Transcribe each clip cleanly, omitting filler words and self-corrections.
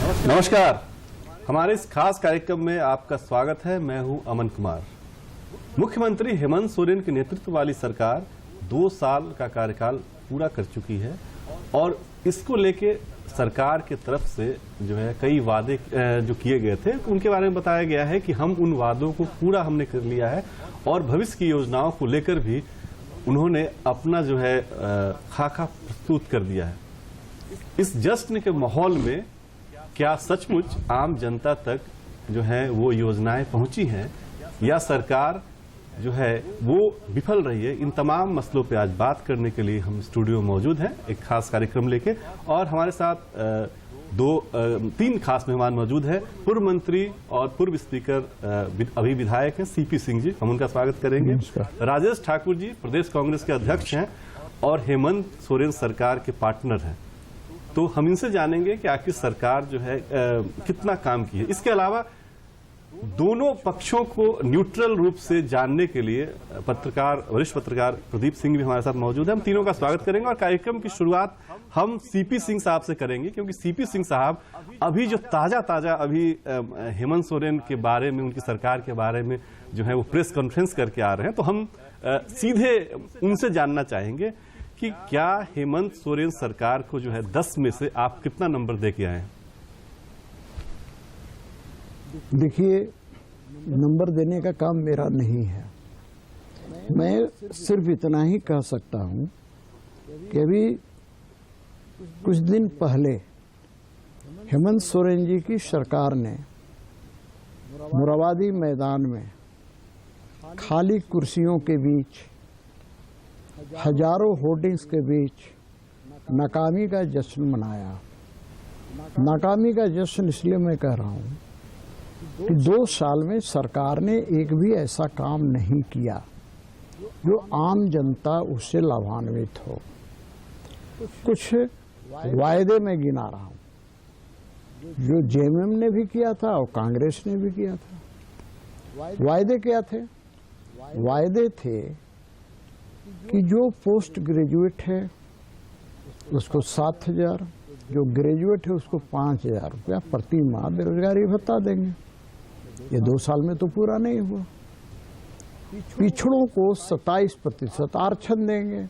नमस्कार। हमारे इस खास कार्यक्रम में आपका स्वागत है। मैं हूं अमन कुमार। मुख्यमंत्री हेमंत सोरेन के नेतृत्व वाली सरकार 2 साल का कार्यकाल पूरा कर चुकी है और इसको लेके सरकार की तरफ से जो है कई वादे जो किए गए थे उनके बारे में बताया गया है कि हम उन वादों को पूरा हमने कर लिया है और भविष्य की योजनाओं को लेकर भी उन्होंने अपना जो है खाका प्रस्तुत कर दिया है। इस जश्न के माहौल में क्या सचमुच आम जनता तक जो है वो योजनाएं पहुंची हैं या सरकार जो है वो विफल रही है? इन तमाम मसलों पे आज बात करने के लिए हम स्टूडियो में मौजूद हैं एक खास कार्यक्रम लेके, और हमारे साथ 3 खास मेहमान मौजूद हैं। पूर्व मंत्री और पूर्व स्पीकर अभी विधायक हैं सीपी सिंह जी, हम उनका स्वागत करेंगे। राजेश ठाकुर जी प्रदेश कांग्रेस के अध्यक्ष हैं और हेमंत सोरेन सरकार के पार्टनर हैं। तो हम इनसे जानेंगे कि आखिर सरकार जो है कितना काम की है। इसके अलावा दोनों पक्षों को न्यूट्रल रूप से जानने के लिए वरिष्ठ पत्रकार प्रदीप सिंह भी हमारे साथ मौजूद है। हम तीनों का स्वागत करेंगे और कार्यक्रम की शुरुआत हम सीपी सिंह साहब से करेंगे, क्योंकि सीपी सिंह साहब अभी जो ताजा अभी हेमंत सोरेन के बारे में, उनकी सरकार के बारे में जो है वो प्रेस कॉन्फ्रेंस करके आ रहे हैं। तो हम सीधे उनसे जानना चाहेंगे कि क्या हेमंत सोरेन सरकार को जो है 10 में से आप कितना नंबर दे के आए हैं? देखिए, नंबर देने का काम मेरा नहीं है। मैं सिर्फ इतना ही कह सकता हूं कि अभी कुछ दिन पहले हेमंत सोरेन जी की सरकार ने मोराबादी मैदान में खाली कुर्सियों के बीच, हजारों होर्डिंग्स के बीच नाकामी का जश्न मनाया। नाकामी का जश्न इसलिए मैं कह रहा हूं कि 2 साल में सरकार ने एक भी ऐसा काम नहीं किया जो आम जनता उससे लाभान्वित हो। कुछ वायदे में गिना रहा हूं जो जेएमएम ने भी किया था और कांग्रेस ने भी किया था। वायदे क्या थे? वायदे थे कि जो पोस्ट ग्रेजुएट है उसको 7,000, जो ग्रेजुएट है उसको 5,000 रुपया प्रति माह बेरोजगारी भत्ता देंगे। ये 2 साल में तो पूरा नहीं हुआ। पिछड़ों को 27% आरक्षण देंगे,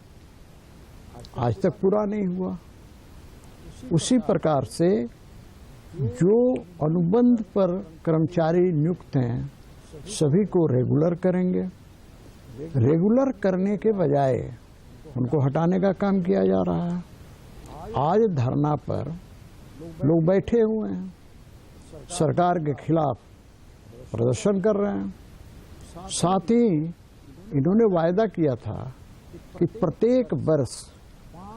आज तक पूरा नहीं हुआ। उसी प्रकार से जो अनुबंध पर कर्मचारी नियुक्त हैं सभी को रेगुलर करेंगे। रेगुलर करने के बजाय उनको हटाने का काम किया जा रहा है। आज धरना पर लोग बैठे हुए हैं, सरकार के खिलाफ प्रदर्शन कर रहे हैं। साथ ही इन्होंने वायदा किया था कि प्रत्येक वर्ष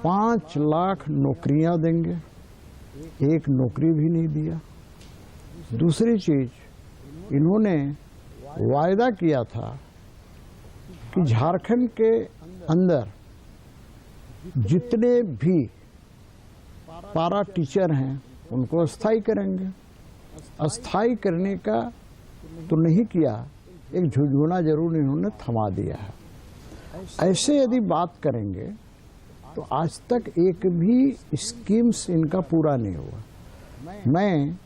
5 लाख नौकरियां देंगे, एक नौकरी भी नहीं दिया। दूसरी चीज, इन्होंने वायदा किया था कि झारखंड के अंदर जितने भी पारा टीचर हैं उनको अस्थायी करेंगे। अस्थायी करने का तो नहीं किया, एक झुझुना जरूर इन्होंने थमा दिया है। ऐसे यदि बात करेंगे तो आज तक एक भी स्कीम्स इनका पूरा नहीं हुआ। मैं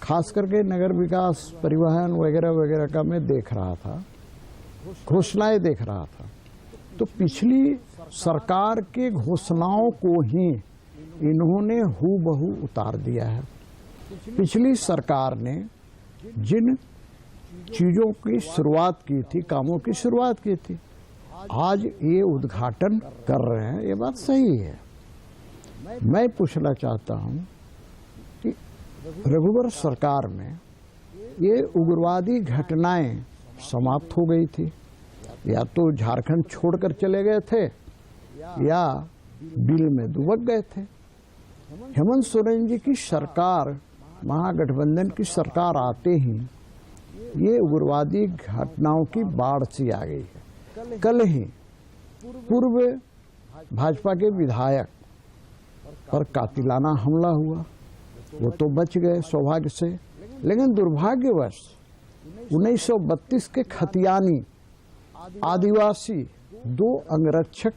खास करके नगर विकास, परिवहन वगैरह वगैरह का मैं देख रहा था, घोषणाएं देख रहा था, तो पिछली सरकार के घोषणाओं को ही इन्होंने हूबहू उतार दिया है। पिछली सरकार ने जिन चीजों की शुरुआत की थी, कामों की शुरुआत की थी, आज ये उद्घाटन कर रहे हैं। ये बात सही है। मैं पूछना चाहता हूं कि रघुवर सरकार में ये उग्रवादी घटनाएं समाप्त हो गई थी, या तो झारखंड छोड़कर चले गए थे या बिल में दुबक गए थे। हेमंत सोरेन जी की सरकार, महागठबंधन की सरकार आते ही ये उग्रवादी घटनाओं की बाढ़ सी आ गई है। कल ही पूर्व भाजपा के विधायक पर कातिलाना हमला हुआ, वो तो बच गए सौभाग्य से, लेकिन दुर्भाग्यवश 1932 के खतियानी आदिवासी 2 अंगरक्षक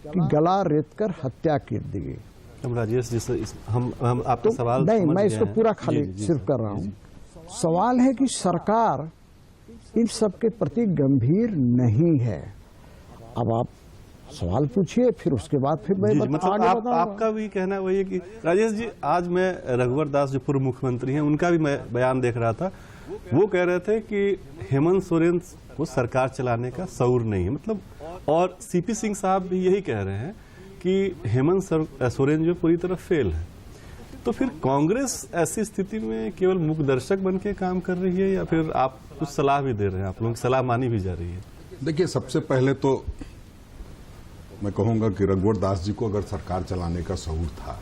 की गला रेत कर हत्या कर दी गई। हम राजेश जी से हम आपका सवाल नहीं, समझ मैं गए इसको हैं। पूरा जी, खाली जी, जी, सिर्फ सर। कर रहा जी, हूँ। जी। सवाल है कि सरकार इन सब के प्रति गंभीर नहीं है। अब आप सवाल पूछिए, फिर उसके बाद फिर मैं जी, मतलब आगे बताऊंगा। आपका भी कहना वही है कि राजेश जी, आज मैं रघुवर दास जो पूर्व मुख्यमंत्री हैं उनका भी मैं बयान देख रहा था। वो कह रहे थे कि हेमंत सोरेन को सरकार चलाने का शऊर नहीं है, मतलब, और सीपी सिंह साहब भी यही कह रहे हैं कि हेमंत सोरेन जो पूरी तरह फेल है। तो फिर कांग्रेस ऐसी स्थिति में केवल मुखदर्शक बन के काम कर रही है, या फिर आप कुछ सलाह भी दे रहे हैं, आप लोगों की सलाह मानी भी जा रही है? देखिए, सबसे पहले तो मैं कहूंगा कि रघुवर दास जी को अगर सरकार चलाने का शऊर था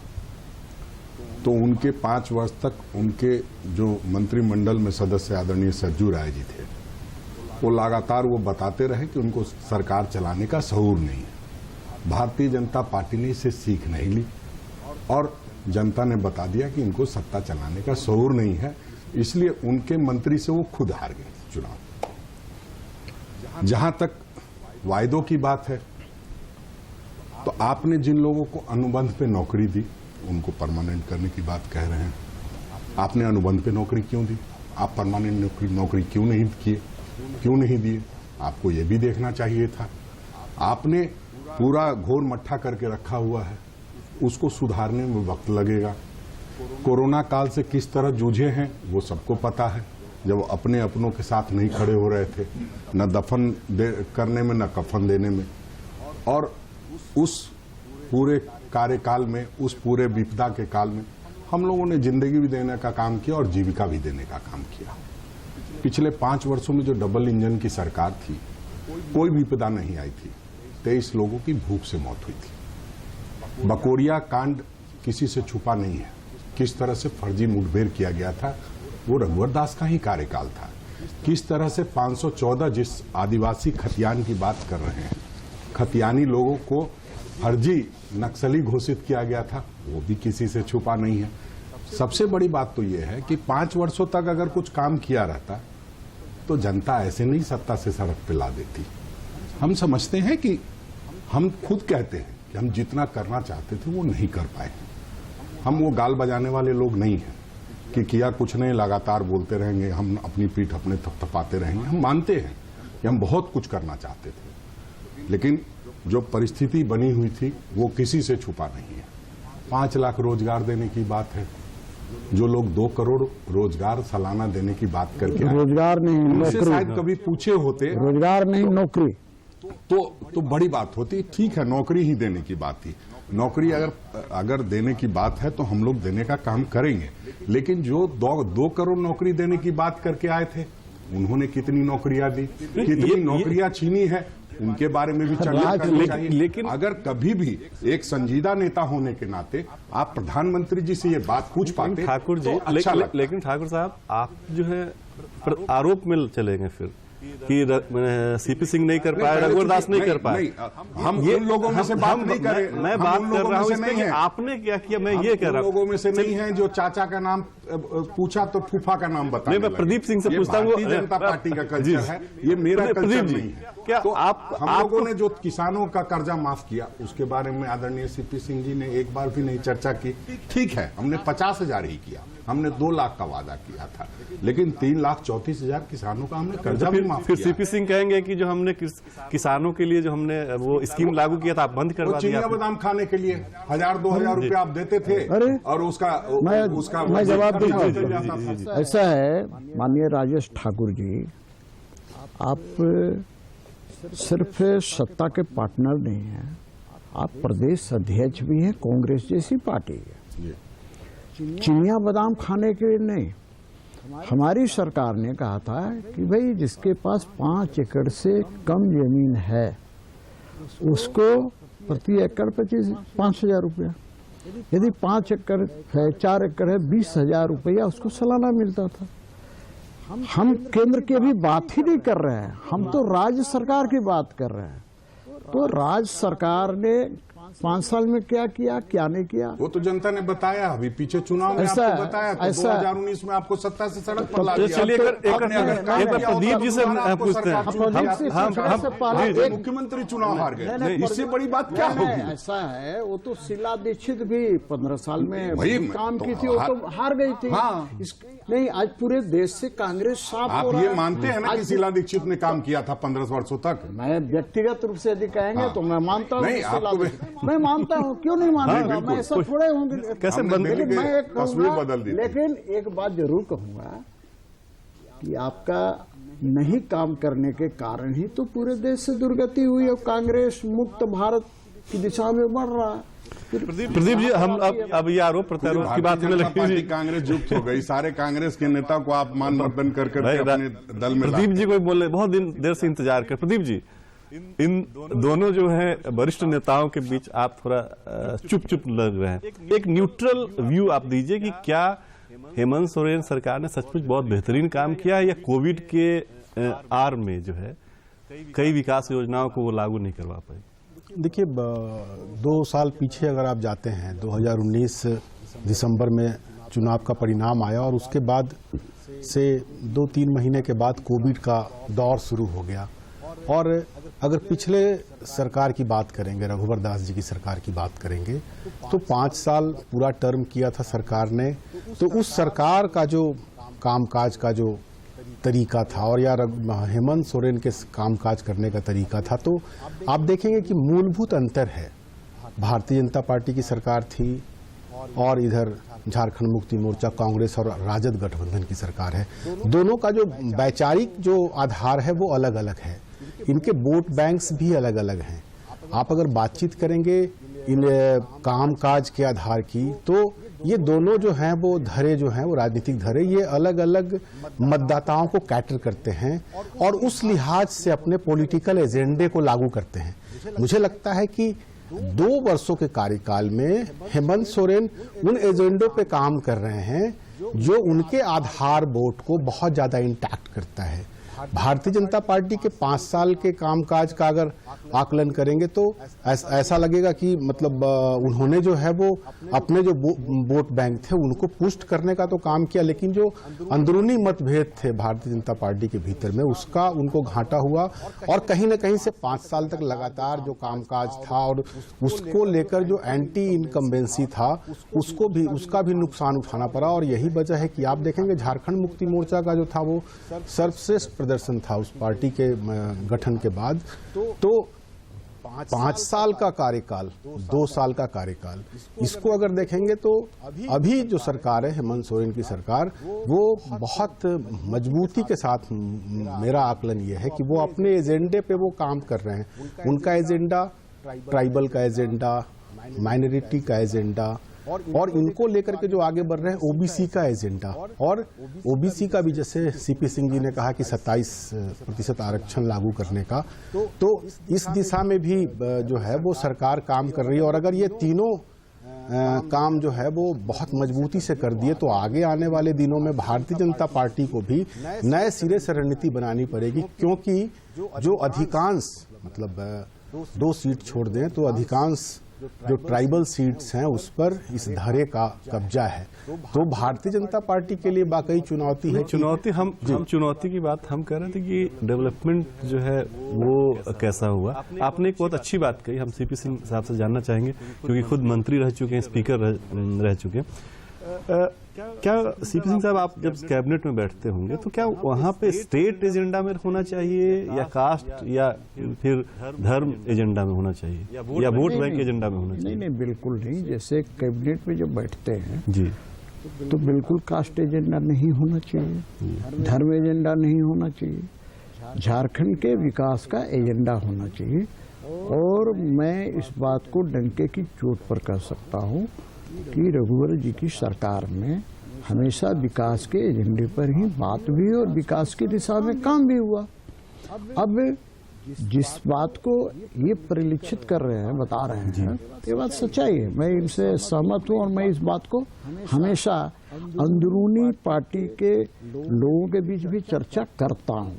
तो उनके 5 वर्ष तक उनके जो मंत्रिमंडल में सदस्य आदरणीय सज्जू राय जी थे, वो लगातार वो बताते रहे कि उनको सरकार चलाने का शऊर नहीं है। भारतीय जनता पार्टी ने इसे सीख नहीं ली और जनता ने बता दिया कि इनको सत्ता चलाने का शऊर नहीं है, इसलिए उनके मंत्री से वो खुद हार गए चुनाव। जहां तक वायदों की बात है, तो आपने जिन लोगों को अनुबंध पे नौकरी दी उनको परमानेंट करने की बात कह रहे हैं। आपने अनुबंध पे नौकरी क्यों दी? आप परमानेंट नौकरी क्यों नहीं किए, क्यों नहीं दिए? आपको ये भी देखना चाहिए था। आपने पूरा घोर मट्ठा करके रखा हुआ है, उसको सुधारने में वक्त लगेगा। कोरोना काल से किस तरह जूझे हैं वो सबको पता है, जब अपने अपनों के साथ नहीं खड़े हो रहे थे, न दफन करने में न कफन देने में, और उस पूरे कार्यकाल में, उस पूरे विपदा के काल में हम लोगों ने जिंदगी भी देने का काम किया और जीविका भी देने का काम किया। पिछले 5 वर्षों में जो डबल इंजन की सरकार थी, कोई विपदा नहीं आई थी। 23 लोगों की भूख से मौत हुई थी। बकोरिया कांड किसी से छुपा नहीं है। किस तरह से फर्जी मुठभेड़ किया गया था, वो रघुवर दास का ही कार्यकाल था। किस तरह से 514 जिस आदिवासी खतियान की बात कर रहे हैं, खतियानी लोगों को फर्जी नक्सली घोषित किया गया था, वो भी किसी से छुपा नहीं है। सबसे बड़ी बात तो यह है कि 5 वर्षों तक अगर कुछ काम किया रहता तो जनता ऐसे नहीं सत्ता से सड़क पे ला देती। हम समझते हैं कि हम खुद कहते हैं कि हम जितना करना चाहते थे वो नहीं कर पाए। हम वो गाल बजाने वाले लोग नहीं हैं कि किया कुछ नहीं, लगातार बोलते रहेंगे, हम अपनी पीठ अपने थपथपाते रहेंगे। हम मानते हैं कि हम बहुत कुछ करना चाहते थे, लेकिन जो परिस्थिति बनी हुई थी वो किसी से छुपा नहीं है। 5 लाख रोजगार देने की बात है, जो लोग 2 करोड़ रोजगार सालाना देने की बात करके आए, रोजगार नहीं, उनसे नौकरी। शायद कभी पूछे होते रोजगार नहीं, नौकरी। तो बड़ी बात होती। ठीक है, नौकरी ही देने की बात थी। नौकरी अगर देने की बात है तो हम लोग देने का काम करेंगे, लेकिन जो 2 करोड़ नौकरी देने की बात करके आए थे, उन्होंने कितनी नौकरियां दी, कितनी नौकरियां छीनी है, उनके बारे में भी चर्चा करनी चाहिए। लेकिन अगर कभी भी एक संजीदा नेता होने के नाते आप प्रधानमंत्री जी से ये बात पूछ पाते ठाकुर जी, तो अच्छा लगता। लेकिन ठाकुर साहब, आप जो है आरोप में चलेंगे फिर कि सीपी सिंह नहीं कर पाए, रघुवर दास नहीं कर पाए। हम उन लोगों में से बात नहीं करें। मैं बात कर रहा हूँ इसमें कि आपने क्या किया, मैं ये कह रहा हूँ। लोगों में से नहीं है जो चाचा का नाम पूछा तो फूफा का नाम बता। नहीं, मैं प्रदीप सिंह से पूछता हूँ। भारतीय जनता पार्टी का कल्चर है, ये मेरा कल्चर नहीं है। क्या तो हम लोगों आप ने जो किसानों का कर्जा माफ किया, उसके बारे में आदरणीय सीपी सिंह जी ने एक बार भी नहीं चर्चा की। ठीक है, हमने 50,000 ही किया, हमने 2 लाख का वादा किया था, लेकिन 3,34,000 किसानों का हमने कर्जा भी माफ फिर किया। सीपी सिंह कहेंगे कि जो हमने किसानों के लिए जो हमने वो स्कीम लागू किया था, आप बंद करवा दिया। चिनिया बादाम खाने के लिए 1,000-2,000 रुपया आप देते थे, अरे, और उसका मैं जवाब खर्चा देता चल जाता हूँ। था। ऐसा है माननीय राजेश ठाकुर जी, आप सिर्फ सत्ता के पार्टनर नहीं हैं, आप प्रदेश अध्यक्ष भी हैं कांग्रेस जैसी पार्टी है। चिनिया बादाम खाने के लिए नहीं, हमारी सरकार ने कहा था कि भाई जिसके पास 5 एकड़ से कम जमीन है उसको प्रति एकड़ 5,000 रुपया, यदि 5 एकड़ है, 4 एकड़ है, 20,000 रुपया उसको सालाना मिलता था। हम केंद्र की अभी बात ही नहीं कर रहे हैं, हम तो राज्य सरकार की बात कर रहे हैं। तो राज्य सरकार ने 5 साल में क्या किया, क्या नहीं किया। वो तो जनता ने बताया, अभी पीछे चुनाव में आपको बताया तो 2019 में आपको सत्ता से सड़क पर ला दिया। चलिए एक बार प्रदीप जी से पूछते हैं। मुख्यमंत्री चुनाव हार गए, इससे बड़ी बात क्या होगी? ऐसा है, वो तो शीला दीक्षित भी 15 साल में वही काम की थी, वो तो हार गई थी। नहीं, आज पूरे देश से कांग्रेस साफ हो रहा है। आप ये मानते हैं ना कि शीला दीक्षित ने काम किया था 15 वर्षों तक? मैं व्यक्तिगत रूप से यदि कहेंगे तो मैं मानता हूँ, मैं मानता हूँ, क्यों नहीं मानूंगा? मैं ऐसा थोड़े होंगे, कैसे मैं एक तस्वीर बदल दी। लेकिन एक बात जरूर कहूंगा कि आपका नहीं काम करने के कारण ही तो पूरे देश से दुर्गति हुई और कांग्रेस मुक्त भारत की दिशा में बढ़ रहा है। प्रदीप जी, हम अब ये आरोप प्रत्यारोप की बात में लगी। कांग्रेस युक्त हो गई, सारे कांग्रेस के नेता को आप मान मर्दन कर अपने दल में। प्रदीप जी को बोले, बहुत देर से इंतजार कर। प्रदीप जी, इन दोनों जो है वरिष्ठ नेताओं के बीच आप थोड़ा चुप लग रहे हैं। एक न्यूट्रल व्यू आप दीजिए कि क्या हेमंत सोरेन सरकार ने सचमुच बहुत बेहतरीन काम किया है, या कोविड के आर में जो है कई विकास योजनाओं को वो लागू नहीं करवा पाई? देखिए, 2 साल पीछे अगर आप जाते हैं, 2019 दिसंबर में चुनाव का परिणाम आया और उसके बाद से 2-3 महीने के बाद कोविड का दौर शुरू हो गया। और अगर पिछले सरकार की बात करेंगे, रघुवर दास जी की सरकार की बात करेंगे, तो 5 साल पूरा टर्म किया था सरकार ने। तो उस सरकार का जो कामकाज का जो तरीका था और या हेमंत सोरेन के कामकाज करने का तरीका था, तो आप देखेंगे कि मूलभूत अंतर है। भारतीय जनता पार्टी की सरकार थी और इधर झारखंड मुक्ति मोर्चा, कांग्रेस और राजद गठबंधन की सरकार है। दोनों का जो वैचारिक जो आधार है वो अलग अलग है, इनके वोट बैंक्स भी अलग अलग हैं। आप अगर बातचीत करेंगे इन कामकाज के आधार की, तो ये दोनों जो हैं वो धरे जो हैं वो राजनीतिक धरे, ये अलग अलग मतदाताओं को कैटर करते हैं और उस लिहाज से अपने पॉलिटिकल एजेंडे को लागू करते हैं। मुझे लगता है कि 2 वर्षों के कार्यकाल में हेमंत सोरेन उन एजेंडों पे काम कर रहे हैं जो उनके आधार वोट को बहुत ज्यादा इंटैक्ट करता है। भारतीय जनता पार्टी के 5 साल के कामकाज का अगर आकलन करेंगे तो ऐसा लगेगा कि मतलब उन्होंने जो है वो अपने जो वोट बैंक थे उनको पुष्ट करने का तो काम किया, लेकिन जो अंदरूनी मतभेद थे भारतीय जनता पार्टी के भीतर में उसका उनको घाटा हुआ और कहीं न कहीं से 5 साल तक लगातार जो कामकाज था और उसको लेकर जो एंटी इनकम्बेंसी था उसका भी नुकसान उठाना पड़ा। और यही वजह है कि आप देखेंगे झारखंड मुक्ति मोर्चा का जो था वो सर्वश्रेष्ठ प्रदर्शन था उस पार्टी के गठन के बाद। तो 5 साल का कार्यकाल, 2 साल का कार्यकाल, इसको अगर देखेंगे तो अभी जो सरकार है हेमंत सोरेन की सरकार, वो बहुत मजबूती के साथ, मेरा आकलन ये है कि वो अपने एजेंडे पे वो काम कर रहे हैं। उनका एजेंडा ट्राइबल का एजेंडा, माइनॉरिटी का एजेंडा और इनको लेकर के जो आगे बढ़ रहे हैं ओबीसी का एजेंडा, और ओबीसी का भी जैसे सीपी सिंह जी ने कहा कि 27% आरक्षण लागू करने का, तो इस दिशा में भी जो है वो सरकार काम कर रही है। और अगर ये तीनों काम जो है वो बहुत मजबूती से कर दिए तो आगे आने वाले दिनों में भारतीय जनता पार्टी को भी नए सिरे से रणनीति बनानी पड़ेगी, क्योंकि जो अधिकांश मतलब 2 सीट छोड़ दें तो अधिकांश जो ट्राइबल सीट्स हैं उस पर इस धारे का कब्जा है। तो भारतीय जनता पार्टी के लिए वाकई चुनौती है। चुनौती हम चुनौती की बात हम कह रहे थे कि डेवलपमेंट जो है वो कैसा हुआ। आपने एक बहुत अच्छी बात कही, हम सीपी सिंह साहब से जानना चाहेंगे क्योंकि खुद मंत्री रह चुके हैं, स्पीकर रह चुके हैं। क्या सीपी सिंह साहब, आप जब कैबिनेट में बैठते होंगे तो क्या वहाँ पे स्टेट एजेंडा में होना चाहिए या कास्ट या फिर धर्म एजेंडा में होना चाहिए या वोट बैंक एजेंडा में होना चाहिए? नहीं, बिल्कुल नहीं। जैसे कैबिनेट में जब बैठते हैं जी, तो बिल्कुल कास्ट एजेंडा नहीं होना चाहिए, धर्म एजेंडा नहीं होना चाहिए, झारखंड के विकास का एजेंडा होना चाहिए। और मैं इस बात को डंके की चोट पर कह सकता हूँ कि रघुवर जी की सरकार में हमेशा विकास के एजेंडे पर ही बात हुई और विकास की दिशा में काम भी हुआ। अब जिस बात को ये परिलक्षित कर रहे हैं, बता रहे हैं, ये बात सच्चाई है, मैं इनसे सहमत हूँ। और मैं इस बात को हमेशा अंदरूनी पार्टी के लोगों के बीच भी चर्चा करता हूँ,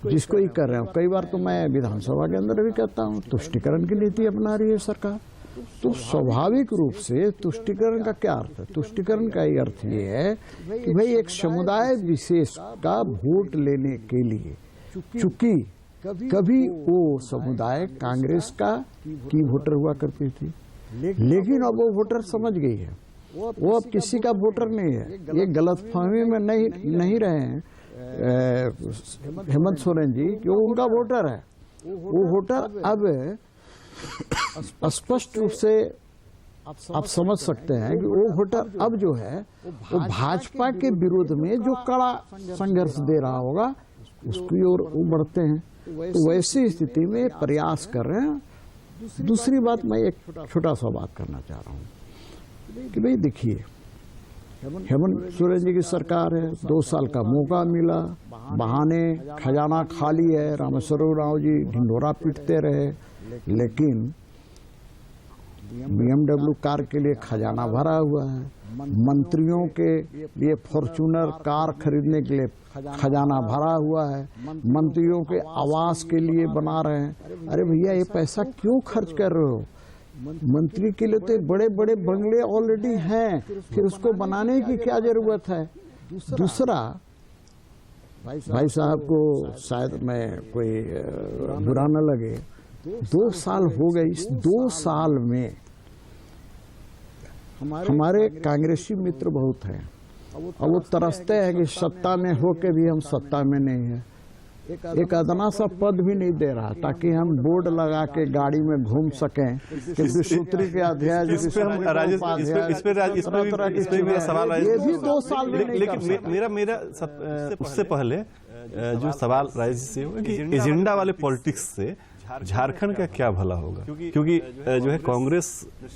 जिसको ही कर रहे हो। कई बार तो मैं विधानसभा के अंदर भी कहता हूँ तुष्टिकरण की नीति अपना रही है सरकार। तो स्वाभाविक रूप से तुष्टिकरण का क्या अर्थ है? तुष्टिकरण का ही अर्थ ये है कि भाई एक समुदाय विशेष का वोट लेने के लिए, चूंकि कभी वो समुदाय कांग्रेस का की वोटर हुआ करती थी, लेकिन अब वो वोटर समझ गई है, वो अब किसी का वोटर नहीं है। ये गलतफहमी में नहीं रहे हैं हेमंत सोरेन जी कि वो उनका वोटर है। वो वोटर अब स्पष्ट रूप से आप समझ सकते हैं कि वो वोटर अब जो है वो भाजपा के विरोध में जो कड़ा संघर्ष दे रहा होगा उसकी ओर वो बढ़ते हैं। तो वैसी स्थिति में प्रयास कर रहे हैं। दूसरी बात, मैं एक छोटा सा बात करना चाह रहा हूँ कि भाई देखिए, हेमंत सोरेन जी की सरकार है, 2 साल का मौका मिला, बहाने खजाना खाली है, रामेश्वर राव जी ढिंढोरा पीटते रहे, लेकिन BMW कार के लिए खजाना भरा हुआ है, मंत्रियों के लिए फॉर्च्यूनर कार खरीदने के लिए खजाना भरा हुआ है, मंत्रियों के आवास के लिए बना रहे हैं। अरे भैया, ये पैसा क्यों खर्च कर रहे हो? मंत्री के लिए तो बड़े बड़े बंगले ऑलरेडी हैं, फिर उसको बनाने की क्या जरूरत है? दूसरा, भाई साहब को शायद मैं कोई बुरा न लगे, 2 साल हो गए, इस 2 साल में हमारे कांग्रेसी मित्र बहुत हैं, और वो तरसते हैं कि सत्ता में होके भी हम सत्ता में नहीं है। एक अदना सा पद भी नहीं दे रहा ताकि हम बोर्ड लगा के गाड़ी में घूम सकें कि विश्वसूत्री के अध्याय इस पे मेरा सवाल ये भी 2 साल में नहीं कर लेकिन सका। मेरा उससे पहले जो सवाल राजेश जी से होगा कि एजेंडा वाले पॉलिटिक्स से झारखंड का क्या भला होगा, क्योंकि जो है कांग्रेस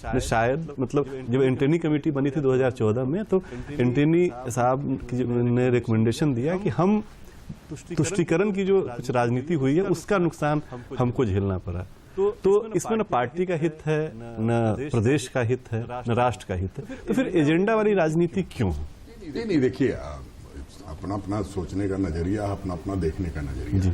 ने शायद, मतलब जब एंटनी कमेटी बनी थी 2014 में, तो एंटनी साहब ने रिकमेंडेशन दिया कि हम तुष्टिकरण की जो कुछ राजनीति हुई है उसका नुकसान हमको झेलना पड़ा। तो इसमें न पार्टी का हित है, न प्रदेश का हित है, न राष्ट्र का हित है, तो फिर एजेंडा वाली राजनीति क्यों? नहीं, देखिए, अपना अपना सोचने का नजरिया, अपना अपना देखने का नजरिया।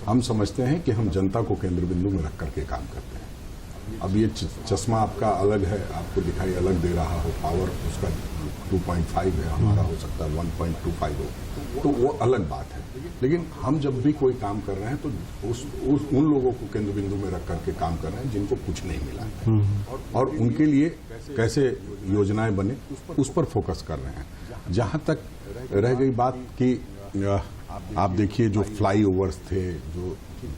हम समझते हैं कि हम जनता को केंद्र बिंदु में रख करके काम करते हैं। अब ये चश्मा आपका अलग है, आपको दिखाई अलग दे रहा हो, पावर उसका 2.5 है, हमारा हो सकता है 1.25 हो, तो वो अलग बात है। लेकिन हम जब भी कोई काम कर रहे हैं तो उन लोगों को केंद्र बिंदु में रख करके काम कर रहे हैं जिनको कुछ नहीं मिला है, और उनके लिए कैसे योजनाएं बने उस पर फोकस कर रहे हैं। जहां तक रह गई बात कि आप देखिए, जो फ्लाईओवर्स थे, जो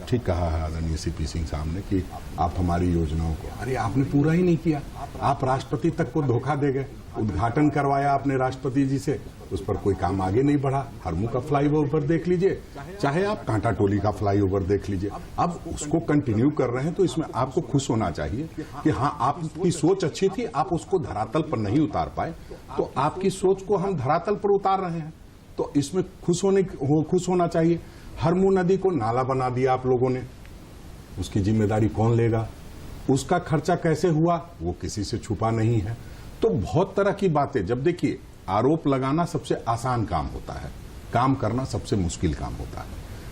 ठीक कहा है आदरणीय सीपी सिंह साहब ने कि आप हमारी योजनाओं को, अरे आपने पूरा ही नहीं किया। आप राष्ट्रपति तक को धोखा दे गए, उद्घाटन करवाया आपने राष्ट्रपति जी से, उस पर कोई काम आगे नहीं बढ़ा। हरमू का फ्लाईओवर देख लीजिए, चाहे आप कांटा टोली का फ्लाईओवर देख लीजिए, अब उसको कंटिन्यू कर रहे हैं। तो इसमें आपको खुश होना चाहिए कि हाँ, आपकी सोच अच्छी थी, आप उसको धरातल पर नहीं उतार पाए, तो आपकी सोच को हम धरातल पर उतार रहे हैं, तो इसमें खुश होना चाहिए। हरमू नदी को नाला बना दिया आप लोगों ने, उसकी जिम्मेदारी कौन लेगा? उसका खर्चा कैसे हुआ वो किसी से छुपा नहीं है। तो बहुत तरह की बातें, जब देखिए, आरोप लगाना सबसे आसान काम होता है, काम करना सबसे मुश्किल काम होता है।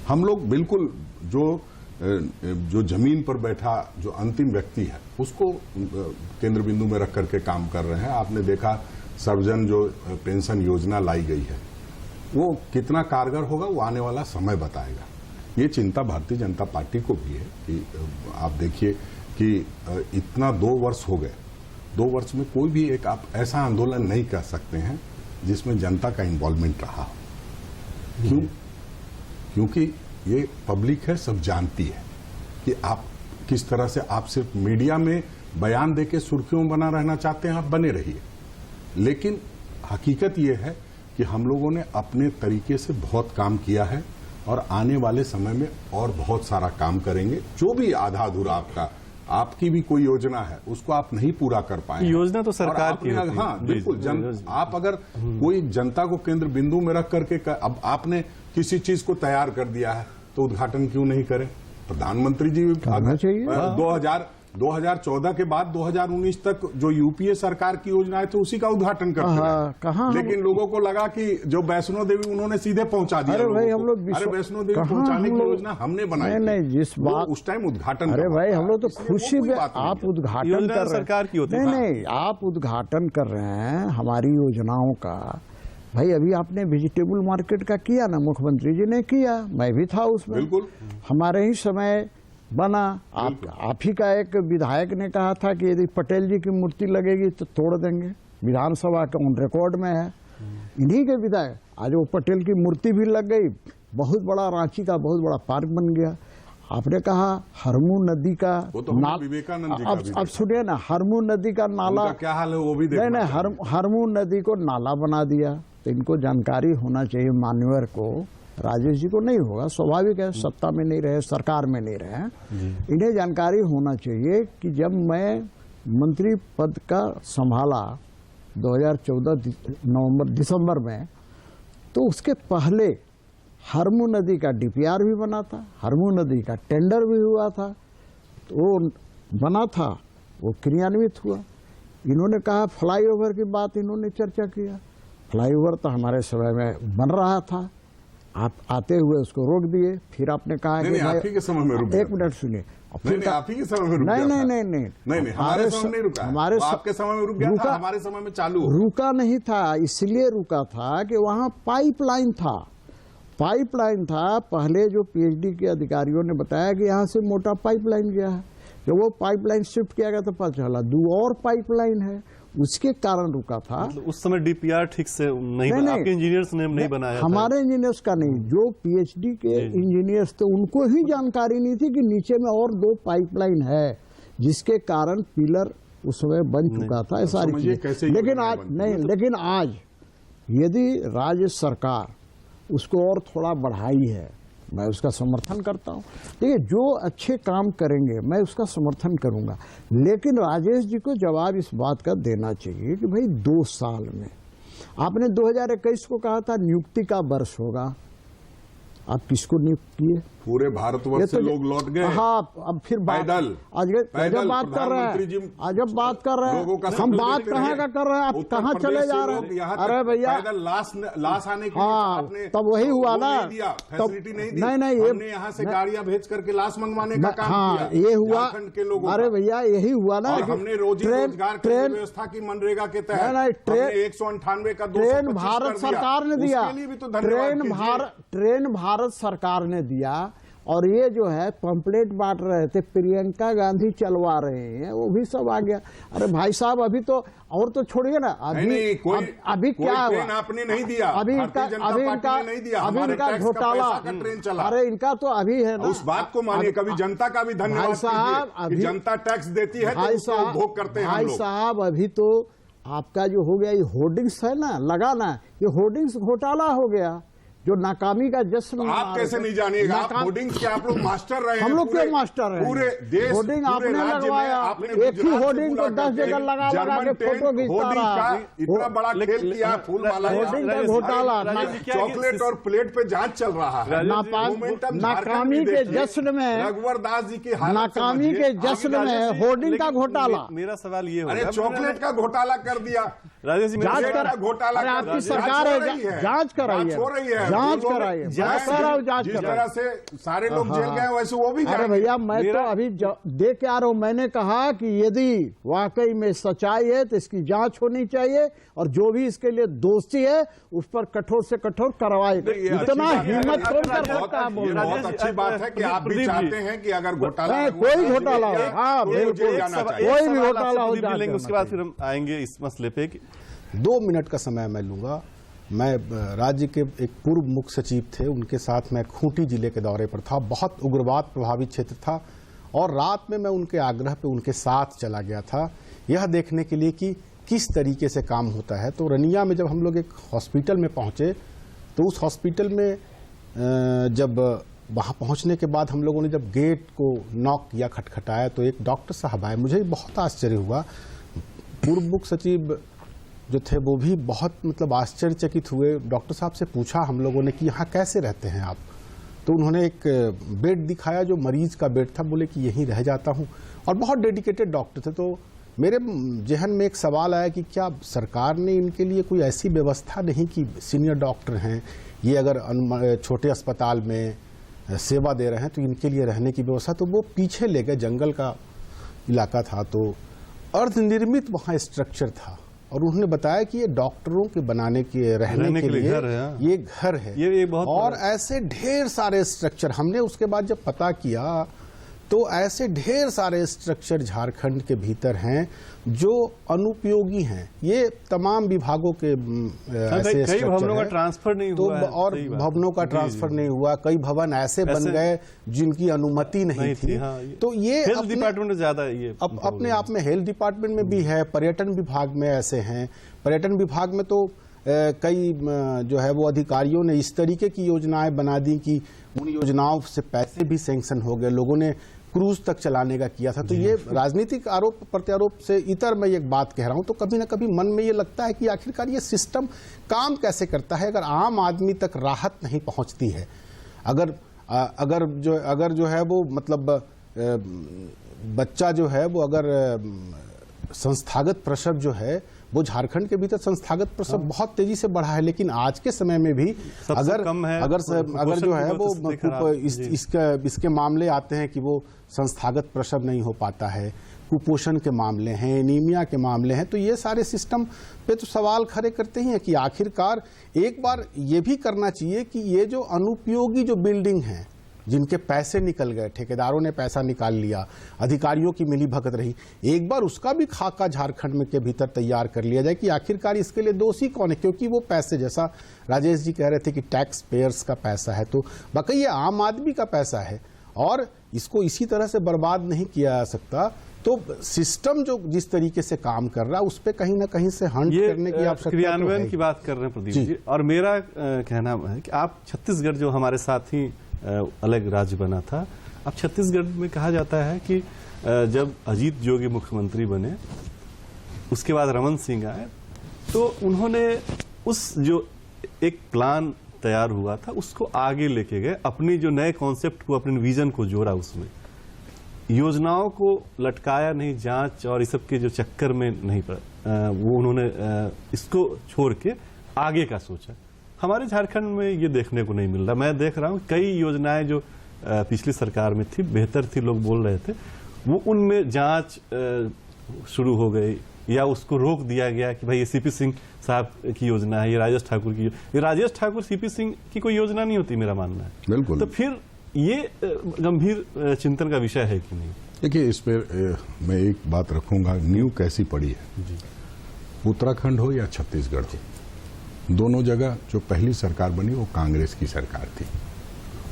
हम लोग बिल्कुल जो जमीन पर बैठा जो अंतिम व्यक्ति है उसको केंद्र बिंदु में रख करके काम कर रहे हैं। आपने देखा सर्वजन जो पेंशन योजना लाई गई है, वो कितना कारगर होगा वो आने वाला समय बताएगा। ये चिंता भारतीय जनता पार्टी को भी है कि आप देखिए कि इतना 2 वर्ष हो गए, 2 वर्ष में कोई भी एक आप ऐसा आंदोलन नहीं कर सकते हैं जिसमें जनता का इन्वॉल्वमेंट रहा हो। क्यों? क्योंकि ये पब्लिक है, सब जानती है कि आप किस तरह से, आप सिर्फ मीडिया में बयान देके सुर्खियों बना रहना चाहते हैं, आप बने रहिए, लेकिन हकीकत ये है कि हम लोगों ने अपने तरीके से बहुत काम किया है और आने वाले समय में और बहुत सारा काम करेंगे। जो भी आधा अधूरा आपकी भी कोई योजना है उसको आप नहीं पूरा कर पाए, योजना तो सरकार की होती है। हाँ, बिल्कुल। आप अगर कोई जनता को केंद्र बिंदु में रख करके, अब आपने किसी चीज को तैयार कर दिया है तो उद्घाटन क्यों नहीं करें? प्रधानमंत्री जी 2014 के बाद 2019 तक जो यूपीए सरकार की योजनाएं थी उसी का उद्घाटन करते रहे। कहाँ लेकिन लोगों को लगा कि जो वैष्णो देवी उन्होंने सीधे पहुंचा दिया। अरे भाई हम लोग अरे वैष्णो देवी पहुंचाने की योजना हमने बनाई थी। नहीं जिस बात उस टाइम उद्घाटन। अरे भाई हम लोग तो खुशी में आप योजना उद्घाटन कर रहे सरकार की होती हैं। है। नहीं आप उद्घाटन कर रहे हैं हमारी योजनाओं का। भाई अभी आपने वेजिटेबल मार्केट का किया ना, मुख्यमंत्री जी ने किया, मैं भी था उसमें। बिल्कुल हमारे ही समय बना। आप ही का एक विधायक ने कहा था कि यदि पटेल जी की मूर्ति लगेगी तो तोड़ देंगे, विधानसभा का ऑन रिकॉर्ड में है। इन्हीं के विधायक, आज वो पटेल की मूर्ति भी लग गई, बहुत बड़ा रांची का बहुत बड़ा पार्क बन गया। आपने कहा हरमू नदी का वो तो विवेकानंद जी का भी अब सुनिए ना, हरमू नदी का नाला उनका क्या हाल है वो भी देखना नहीं चाहिए। हरमू नदी को नाला बना दिया। तो इनको जानकारी होना चाहिए, मान्यवर को, राजेश जी को नहीं होगा, स्वाभाविक है, सत्ता में नहीं रहे, सरकार में नहीं रहे। इन्हें जानकारी होना चाहिए कि जब मैं मंत्री पद का संभाला 2014 नवंबर दिसंबर में, तो उसके पहले हरमू नदी का डीपीआर भी बना था, हरमू नदी का टेंडर भी हुआ था, तो वो बना था, वो क्रियान्वित हुआ। इन्होंने कहा फ्लाईओवर की बात इन्होंने चर्चा किया। फ्लाईओवर तो हमारे समय में बन रहा था, आप आते हुए उसको रोक दिए। फिर आपने कहा कि आप ही के समय में रुक एक मिनट सुनिए, नहीं, आप ही के समय में रुक नहीं गया था। नहीं हमारे समय में नहीं रुका। हमारे आपके समय में रुक गया था, हमारे समय में चालू हो। रुका नहीं था, इसलिए रुका था कि वहां पाइपलाइन था। पाइपलाइन था, पहले जो पीएचडी के अधिकारियों ने बताया कि यहाँ से मोटा पाइपलाइन गया है। जब वो पाइपलाइन शिफ्ट किया गया तो पता चला 2 और पाइपलाइन है, उसके कारण रुका था। मतलब उस समय डीपीआर ठीक से नहीं बना, आपके इंजीनियर्स ने नहीं बनाया था। हमारे इंजीनियर्स का नहीं, जो पीएचडी के इंजीनियर्स थे उनको ही जानकारी नहीं थी कि नीचे में और 2 पाइपलाइन है, जिसके कारण पिलर उस समय बन चुका था। ये सारी चीजें, लेकिन आज नहीं, लेकिन आज यदि राज्य सरकार उसको और थोड़ा बढ़ाई है, मैं उसका समर्थन करता हूं। देखिए जो अच्छे काम करेंगे मैं उसका समर्थन करूंगा, लेकिन राजेश जी को जवाब इस बात का देना चाहिए कि भाई 2 साल में आपने 2021 को कहा था नियुक्ति का वर्ष होगा, आप किसको नियुक्त किए? पूरे भारतवर्ष से लोग लौट गए। हाँ, अब फिर पैदल आज जब बात कर रहे हैं, आज जब बात कर रहे हैं, हम बात कहाँ का कर रहे हैं, आप कहाँ चले जा रहे हैं? अरे भैया लाश आने के हाँ, लिए तब वही हुआ ना, फैसिलिटी नहीं दी। नहीं हमने यहाँ से गाड़ियां भेज करके लाश मंगवाने का काम हाँ, किया। ये हुआ के लोगों अरे भैया यही हुआ ना, हमने रोजी रोजगार की व्यवस्था की मनरेगा के तहत 198 का ट्रेन भारत सरकार ने दिया, ट्रेन भारत सरकार ने दिया। और ये जो है पंपलेट बांट रहे थे, प्रियंका गांधी चलवा रहे हैं, वो भी सब आ गया। अरे भाई साहब अभी तो और तो छोड़िए ना, अभी क्या हुआ? आपने नहीं दिया, अभी इनका घोटाला, अरे इनका तो अभी है ना। उस बात को मानिए, कभी जनता का भी धन्यवाद साहब, अभी जनता टैक्स देती है तो उसका उपभोग करते हैं। भाई साहब अभी तो आपका जो हो गया ये होर्डिंग्स है ना, लगाना, ये होर्डिंग्स घोटाला हो गया, जो नाकामी का जश्न। तो आप कैसे नहीं जानिएगा? होर्डिंग्स के आप लोग मास्टर रहे हैं। हम लोग क्यों मास्टर रहे? पूरे देश, होर्डिंग आपने लगवाया, एक ही होर्डिंग को 10 जगह लगा के फोटो खींचता रहा। इतना बड़ा खेल किया, फूल माला, होर्डिंग का घोटाला, चॉकलेट और प्लेट पे जांच चल रहा है। नाकामी के जश्न में, रघुवर दास जी की नाकामी के जश्न में होर्डिंग का घोटाला। मेरा सवाल ये अरे चॉकलेट का घोटाला कर दिया, राजेश जी, जांच कर घोटाला, आपकी सरकार है, जांच कराइए, हो रही है, जांच कराइए, जिस तरह से सारे लोग जेल गए वैसे वो भी। अरे भैया मैं तो अभी देख के आ रहा हूं, मैंने कहा कि यदि वाकई में सच्चाई है तो इसकी जांच होनी चाहिए, और जो भी इसके लिए दोषी है उस पर कठोर से कठोर कार्रवाई। इतना हिम्मत कौन कर सकता है? बहुत अच्छी बात है कि आप भी चाहते हैं कि अगर घोटाला, कोई घोटाला हो, हाँ बिल्कुल, कोई भी घोटाला हो जाए, उसके बाद फिर हम आएंगे इस मसले पे। 2 मिनट का समय मैं लूंगा। मैं राज्य के एक पूर्व मुख्य सचिव थे, उनके साथ मैं खूंटी जिले के दौरे पर था। बहुत उग्रवाद प्रभावित क्षेत्र था, और रात में मैं उनके आग्रह पे उनके साथ चला गया था, यह देखने के लिए कि किस तरीके से काम होता है। तो रनिया में जब हम लोग एक हॉस्पिटल में पहुंचे, तो उस हॉस्पिटल में जब वहां पहुंचने के बाद हम लोगों ने जब गेट को नॉक किया, खटखटाया, तो एक डॉक्टर साहब आए। मुझे बहुत आश्चर्य हुआ। पूर्व मुख्य सचिव जो थे वो भी बहुत मतलब आश्चर्यचकित हुए। डॉक्टर साहब से पूछा हम लोगों ने कि यहाँ कैसे रहते हैं आप? तो उन्होंने एक बेड दिखाया जो मरीज का बेड था, बोले कि यहीं रह जाता हूं, और बहुत डेडिकेटेड डॉक्टर थे। तो मेरे जहन में एक सवाल आया कि क्या सरकार ने इनके लिए कोई ऐसी व्यवस्था नहीं कि सीनियर डॉक्टर हैं, ये अगर छोटे अस्पताल में सेवा दे रहे हैं तो इनके लिए रहने की व्यवस्था। तो वो पीछे ले गए, जंगल का इलाका था, तो अर्धनिर्मित वहाँ स्ट्रक्चर था, और उन्होंने बताया कि ये डॉक्टरों के बनाने के रहने के लिए घर है, ये घर है। ये बहुत और ऐसे ढेर सारे स्ट्रक्चर हमने उसके बाद जब पता किया तो ऐसे ढेर सारे स्ट्रक्चर झारखंड के भीतर हैं जो अनुपयोगी हैं। ये तमाम विभागों के ऐसे कई स्ट्रक्चर भवनों का हैं। ट्रांसफर नहीं तो हुआ है, और सही बात। भवनों का जी, ट्रांसफर जी। नहीं हुआ, कई भवन ऐसे बन गए जिनकी अनुमति नहीं थी। हाँ, तो ये हेल्थ डिपार्टमेंट में ज्यादा ये अपने आप में हेल्थ डिपार्टमेंट में भी है, पर्यटन विभाग में ऐसे हैं। पर्यटन विभाग में तो कई जो है वो अधिकारियों ने इस तरीके की योजनाएं बना दी कि उन योजनाओं से पैसे भी सैंक्शन हो गए, लोगों ने क्रूज तक चलाने का किया था। तो ये राजनीतिक आरोप प्रत्यारोप से इतर मैं एक बात कह रहा हूं, तो कभी ना कभी मन में ये लगता है कि आखिरकार ये सिस्टम काम कैसे करता है अगर आम आदमी तक राहत नहीं पहुंचती है। अगर जो है वो मतलब बच्चा जो है वो अगर संस्थागत प्रसव जो है वो झारखंड के भीतर संस्थागत प्रसव बहुत तेजी से बढ़ा है, लेकिन आज के समय में भी अगर जो है वो इसके मामले आते हैं कि वो संस्थागत प्रसव नहीं हो पाता है, कुपोषण के मामले हैं, एनीमिया के मामले हैं, तो ये सारे सिस्टम पे तो सवाल खड़े करते ही हैं कि आखिरकार एक बार ये भी करना चाहिए कि ये जो अनुपयोगी जो बिल्डिंग हैं जिनके पैसे निकल गए, ठेकेदारों ने पैसा निकाल लिया, अधिकारियों की मिली भगत रही, एक बार उसका भी खाका झारखंड में के भीतर तैयार कर लिया जाए कि आखिरकार इसके लिए दोषी कौन है। क्योंकि वो पैसे, जैसा राजेश जी कह रहे थे कि टैक्स पेयर्स का पैसा है, तो वाकई ये आम आदमी का पैसा है और इसको इसी तरह से बर्बाद नहीं किया जा सकता। तो सिस्टम जो जिस तरीके से काम कर रहा है उस पर कहीं ना कहीं से हंट करने की आवश्यकता क्रियान्वयन की बात कर रहे हैं प्रदीप जी, और मेरा कहना है कि आप छत्तीसगढ़ जो हमारे साथ ही अलग राज्य बना था, अब छत्तीसगढ़ में कहा जाता है कि जब अजीत जोगी मुख्यमंत्री बने उसके बाद रमन सिंह आए तो उन्होंने उस जो एक प्लान तैयार हुआ था उसको आगे लेके गए, अपनी जो नए कॉन्सेप्ट को, अपने विजन को जोड़ा, उसमें योजनाओं को लटकाया नहीं, जांच और इस सब के जो चक्कर में नहीं पड़ा, वो उन्होंने इसको छोड़ के आगे का सोचा। हमारे झारखंड में ये देखने को नहीं मिल रहा। मैं देख रहा हूँ कई योजनाएं जो पिछली सरकार में थी, बेहतर थी, लोग बोल रहे थे, वो उनमें जांच शुरू हो गई या उसको रोक दिया गया कि भाई ये सीपी सिंह साहब की योजना है, ये राजेश ठाकुर की, ये राजेश ठाकुर सीपी सिंह की कोई योजना नहीं होती, मेरा मानना है। बिल्कुल। तो फिर ये गंभीर चिंतन का विषय है कि नहीं? देखिए, इस पर मैं एक बात रखूंगा, नींव कैसी पड़ी है जी। उत्तराखंड हो या छत्तीसगढ़ हो, दोनों जगह जो पहली सरकार बनी वो कांग्रेस की सरकार थी।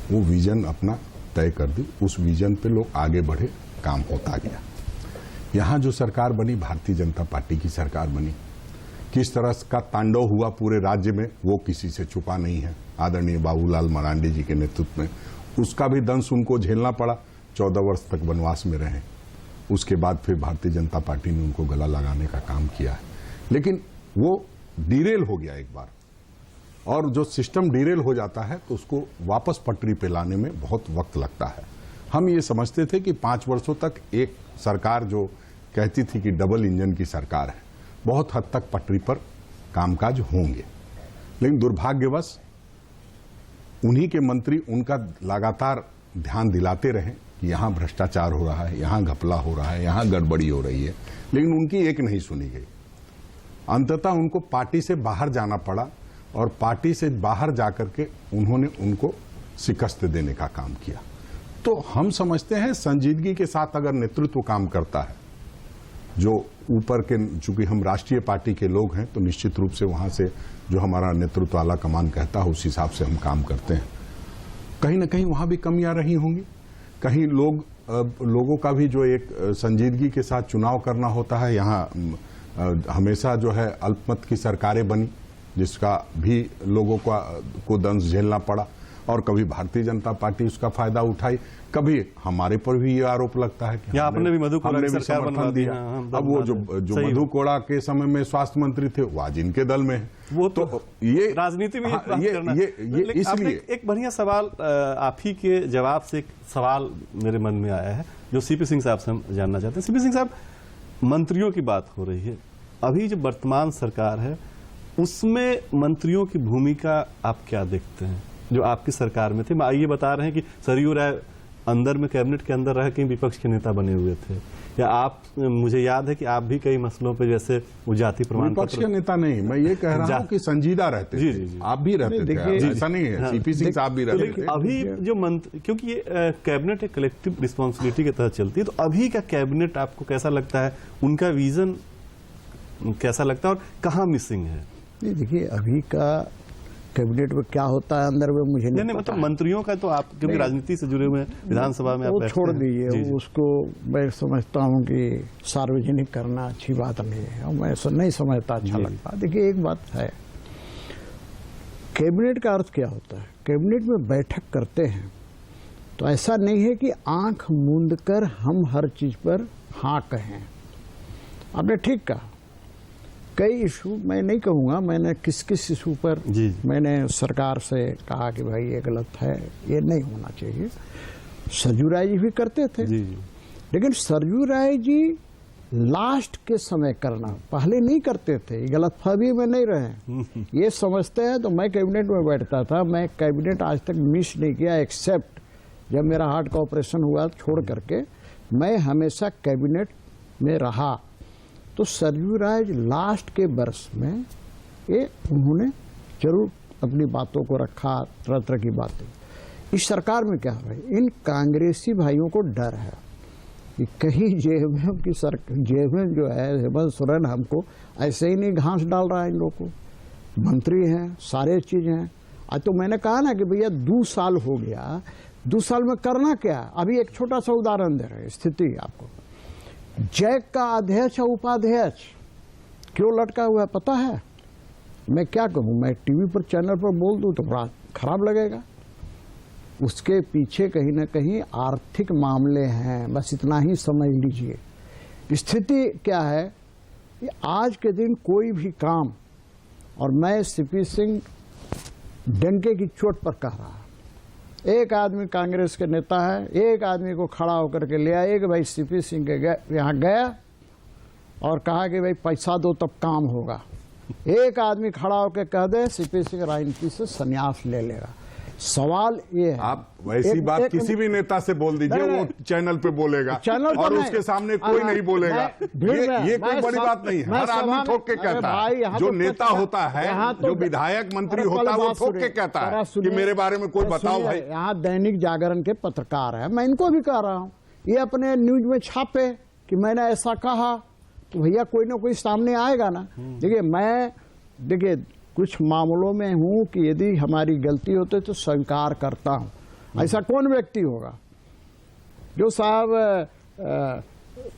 वो विजन अपना तय कर दी, उस विजन पे लोग आगे बढ़े, काम होता गया। यहाँ जो सरकार बनी भारतीय जनता पार्टी की सरकार बनी, किस तरह का तांडव हुआ पूरे राज्य में वो किसी से छुपा नहीं है। आदरणीय बाबूलाल मरांडी जी के नेतृत्व में उसका भी दंश उनको झेलना पड़ा, 14 वर्ष तक वनवास में रहे। उसके बाद फिर भारतीय जनता पार्टी ने उनको गला लगाने का काम किया है, लेकिन वो डिरेल हो गया एक बार, और जो सिस्टम डिरेल हो जाता है तो उसको वापस पटरी पे लाने में बहुत वक्त लगता है। हम ये समझते थे कि 5 वर्षों तक एक सरकार जो कहती थी कि डबल इंजन की सरकार है, बहुत हद तक पटरी पर कामकाज होंगे, लेकिन दुर्भाग्यवश उन्हीं के मंत्री उनका लगातार ध्यान दिलाते रहे कि यहां भ्रष्टाचार हो रहा है, यहां घपला हो रहा है, यहां गड़बड़ी हो रही है, लेकिन उनकी एक नहीं सुनी गई। अंततः उनको पार्टी से बाहर जाना पड़ा और पार्टी से बाहर जाकर के उन्होंने उनको शिकस्त देने का काम किया। तो हम समझते हैं संजीदगी के साथ अगर नेतृत्व काम करता है, जो ऊपर के, चूंकि हम राष्ट्रीय पार्टी के लोग हैं तो निश्चित रूप से वहां से जो हमारा नेतृत्व आला कमान कहता है उस हिसाब से हम काम करते हैं। कहीं ना कहीं वहां भी कमियां रही होंगी, कहीं लोगों का भी जो एक संजीदगी के साथ चुनाव करना होता है, यहाँ हमेशा जो है अल्पमत की सरकारें बनी जिसका भी लोगों को दंश झेलना पड़ा। और कभी भारतीय जनता पार्टी उसका फायदा उठाई, कभी हमारे पर भी ये आरोप लगता है कि या आपने भी मधु कोड़ा की हमने भी सरकार बनवा समर्थन दी। दिया। हाँ, अब वो जो सही मधु कोड़ा के समय में स्वास्थ्य मंत्री थे वो आज इनके दल में है। वो तो ये राजनीति में हाँ, बात करना। ये लेकिन आपने इसलिए एक बढ़िया सवाल आप ही के जवाब से एक सवाल मेरे मन में आया है जो सीपी सिंह साहब से हम जानना चाहते हैं। सीपी सिंह साहब, मंत्रियों की बात हो रही है, अभी जो वर्तमान सरकार है उसमें मंत्रियों की भूमिका आप क्या देखते हैं जो आपकी सरकार में थे? आइए बता रहे हैं कि सरयू राय अंदर में कैबिनेट के अंदर रह के विपक्ष के नेता बने हुए थे, या आप, मुझे याद है कि आप भी कई मसलों पे जैसे वो जाति प्रमाण विपक्ष के पत्र। नेता नहीं, मैं ये कह रहा हूँ कि संजीदा रहते जी, थे। जी, जी। आप भी रहते थे, देखिए- ऐसा नहीं है, सीपी सिंह साहब भी तो रहते लेकिन थे। अभी जो मंत्री, क्योंकि ये कैबिनेट एक कलेक्टिव रिस्पॉन्सिबिलिटी के तहत चलती है, तो अभी का कैबिनेट आपको कैसा लगता है, उनका विजन कैसा लगता है और कहाँ मिसिंग है? नहीं, देखिए अभी का कैबिनेट में क्या होता है अंदर में मुझे नहीं नहीं मतलब पता है। मंत्रियों का तो आप क्योंकि नहीं। राजनीति से जुड़े हुए हैं, विधानसभा में आप वो बैठते छोड़ हैं। दीजिए, जी, जी। उसको मैं समझता हूँ कि सार्वजनिक करना अच्छी बात नहीं है और मैं ऐसा नहीं समझता अच्छा जी। लगता। देखिए एक बात है, कैबिनेट का अर्थ क्या होता है? कैबिनेट में बैठक करते हैं तो ऐसा नहीं है कि आंख मूंद कर हम हर चीज पर हाँ कहें। आपने ठीक कहा, कई इशू, मैं नहीं कहूंगा मैंने किस किस इशू पर जी। मैंने सरकार से कहा कि भाई ये गलत है, ये नहीं होना चाहिए। सरयू राय जी भी करते थे, जी, जी। लेकिन सरयू राय जी लास्ट के समय करना, पहले नहीं करते थे। ये गलतफहमी में नहीं रहे, ये समझते हैं। तो मैं कैबिनेट में बैठता था, मैं कैबिनेट आज तक मिस नहीं किया, एक्सेप्ट जब मेरा हार्ट का ऑपरेशन हुआ छोड़ करके मैं हमेशा कैबिनेट में रहा। तो सरयू राय लास्ट के वर्ष में ये उन्होंने जरूर अपनी बातों को रखा, तरह तरह की बातें। इस सरकार में क्या है, इन कांग्रेसी भाइयों को डर है कि कहीं जेएमएम की जेएमएम जो है हेमंत सोरेन हमको ऐसे ही नहीं घास डाल रहा है। इन लोगों को मंत्री हैं, सारे चीज हैं। आज तो मैंने कहा ना कि भैया 2 साल हो गया, 2 साल में करना क्या? अभी एक छोटा सा उदाहरण दे रहे हैं स्थिति आपको। जैक का अध्यक्ष और उपाध्यक्ष क्यों लटका हुआ है पता है? मैं क्या कहूं, मैं टीवी पर चैनल पर बोल दूं तो बड़ा खराब लगेगा। उसके पीछे कहीं ना कहीं आर्थिक मामले हैं, बस इतना ही समझ लीजिए। स्थिति क्या है कि आज के दिन कोई भी काम, और मैं सीपी सिंह डंके की चोट पर कह रहा, एक आदमी कांग्रेस के नेता है, एक आदमी को खड़ा होकर के ले आया, एक भाई सीपी सिंह के यहाँ गया और कहा कि भाई पैसा दो तब काम होगा। एक आदमी खड़ा होकर कह दे सीपी सिंह राजनीति से संन्यास ले लेगा। सवाल ये है, आप वैसी बात किसी भी नेता से बोल दीजिए, नहीं, वो चैनल पे बोलेगा चैनल और पर उसके नहीं। सामने कोई नहीं बोलेगा। ये कोई बड़ी बात नहीं है, हर आदमी ठोक के कहता है। जो नेता होता है, जो विधायक मंत्री होता है, वो ठोक के कहता है कि मेरे बारे में कोई बताओ भाई। यहाँ दैनिक जागरण के पत्रकार है, मैं इनको भी कह रहा हूँ, ये अपने न्यूज में छापे कि मैंने ऐसा कहा, तो भैया कोई ना कोई सामने आएगा ना। देखिए कुछ मामलों में हूं कि यदि हमारी गलती होती तो स्वीकार करता हूं। ऐसा कौन व्यक्ति होगा जो साहब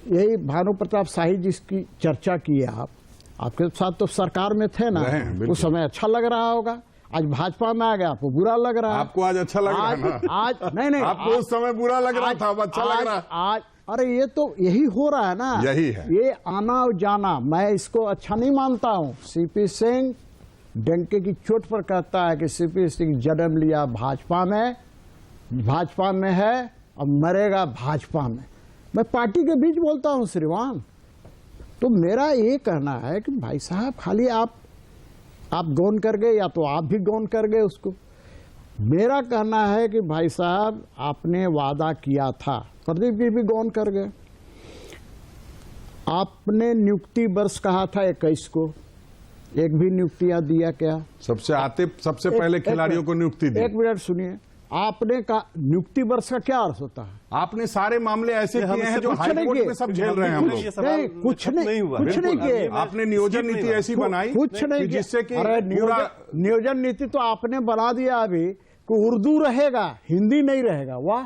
यही भानु प्रताप शाही जिसकी चर्चा की है, आपके साथ तो सरकार में थे ना, उस समय अच्छा लग रहा होगा। आज भाजपा में आ गया, आपको बुरा लग रहा है। आपको आज अच्छा लग रहा है ना? आज नहीं आपको उस समय बुरा लग रहा था, अब अच्छा लग रहा है। आज अरे ये तो यही हो रहा है ना, यही है। ये आना और जाना, मैं इसको अच्छा नहीं मानता हूं। सीपी सिंह डंके की चोट पर कहता है कि सीपी सिंह जन्म लिया भाजपा में है और मरेगा भाजपा में। मैं पार्टी के बीच बोलता हूं श्रीमान। तो मेरा ये कहना है कि भाई साहब खाली आप गौन कर गए या तो आप भी गौन कर गए उसको। मेरा कहना है कि भाई साहब आपने वादा किया था, प्रदीप जी भी गौन कर गए। आपने नियुक्ति वर्ष कहा था 21 को, एक भी नियुक्तियां दिया क्या? सबसे पहले खिलाड़ियों को नियुक्ति दी। एक मिनट सुनिए, आपने कहा नियुक्ति वर्ष का क्या अर्थ होता है? आपने सारे मामले ऐसे किए हैं जो हाई कोर्ट में सब झेल रहे हैं हम लोग। नहीं, कुछ नहीं किए। आपने नियोजन नीति ऐसी बनाई कुछ नहीं जिससे कि अरे नियोजन नीति तो आपने बना दिया अभी कि उर्दू रहेगा, हिंदी नहीं रहेगा। वाह,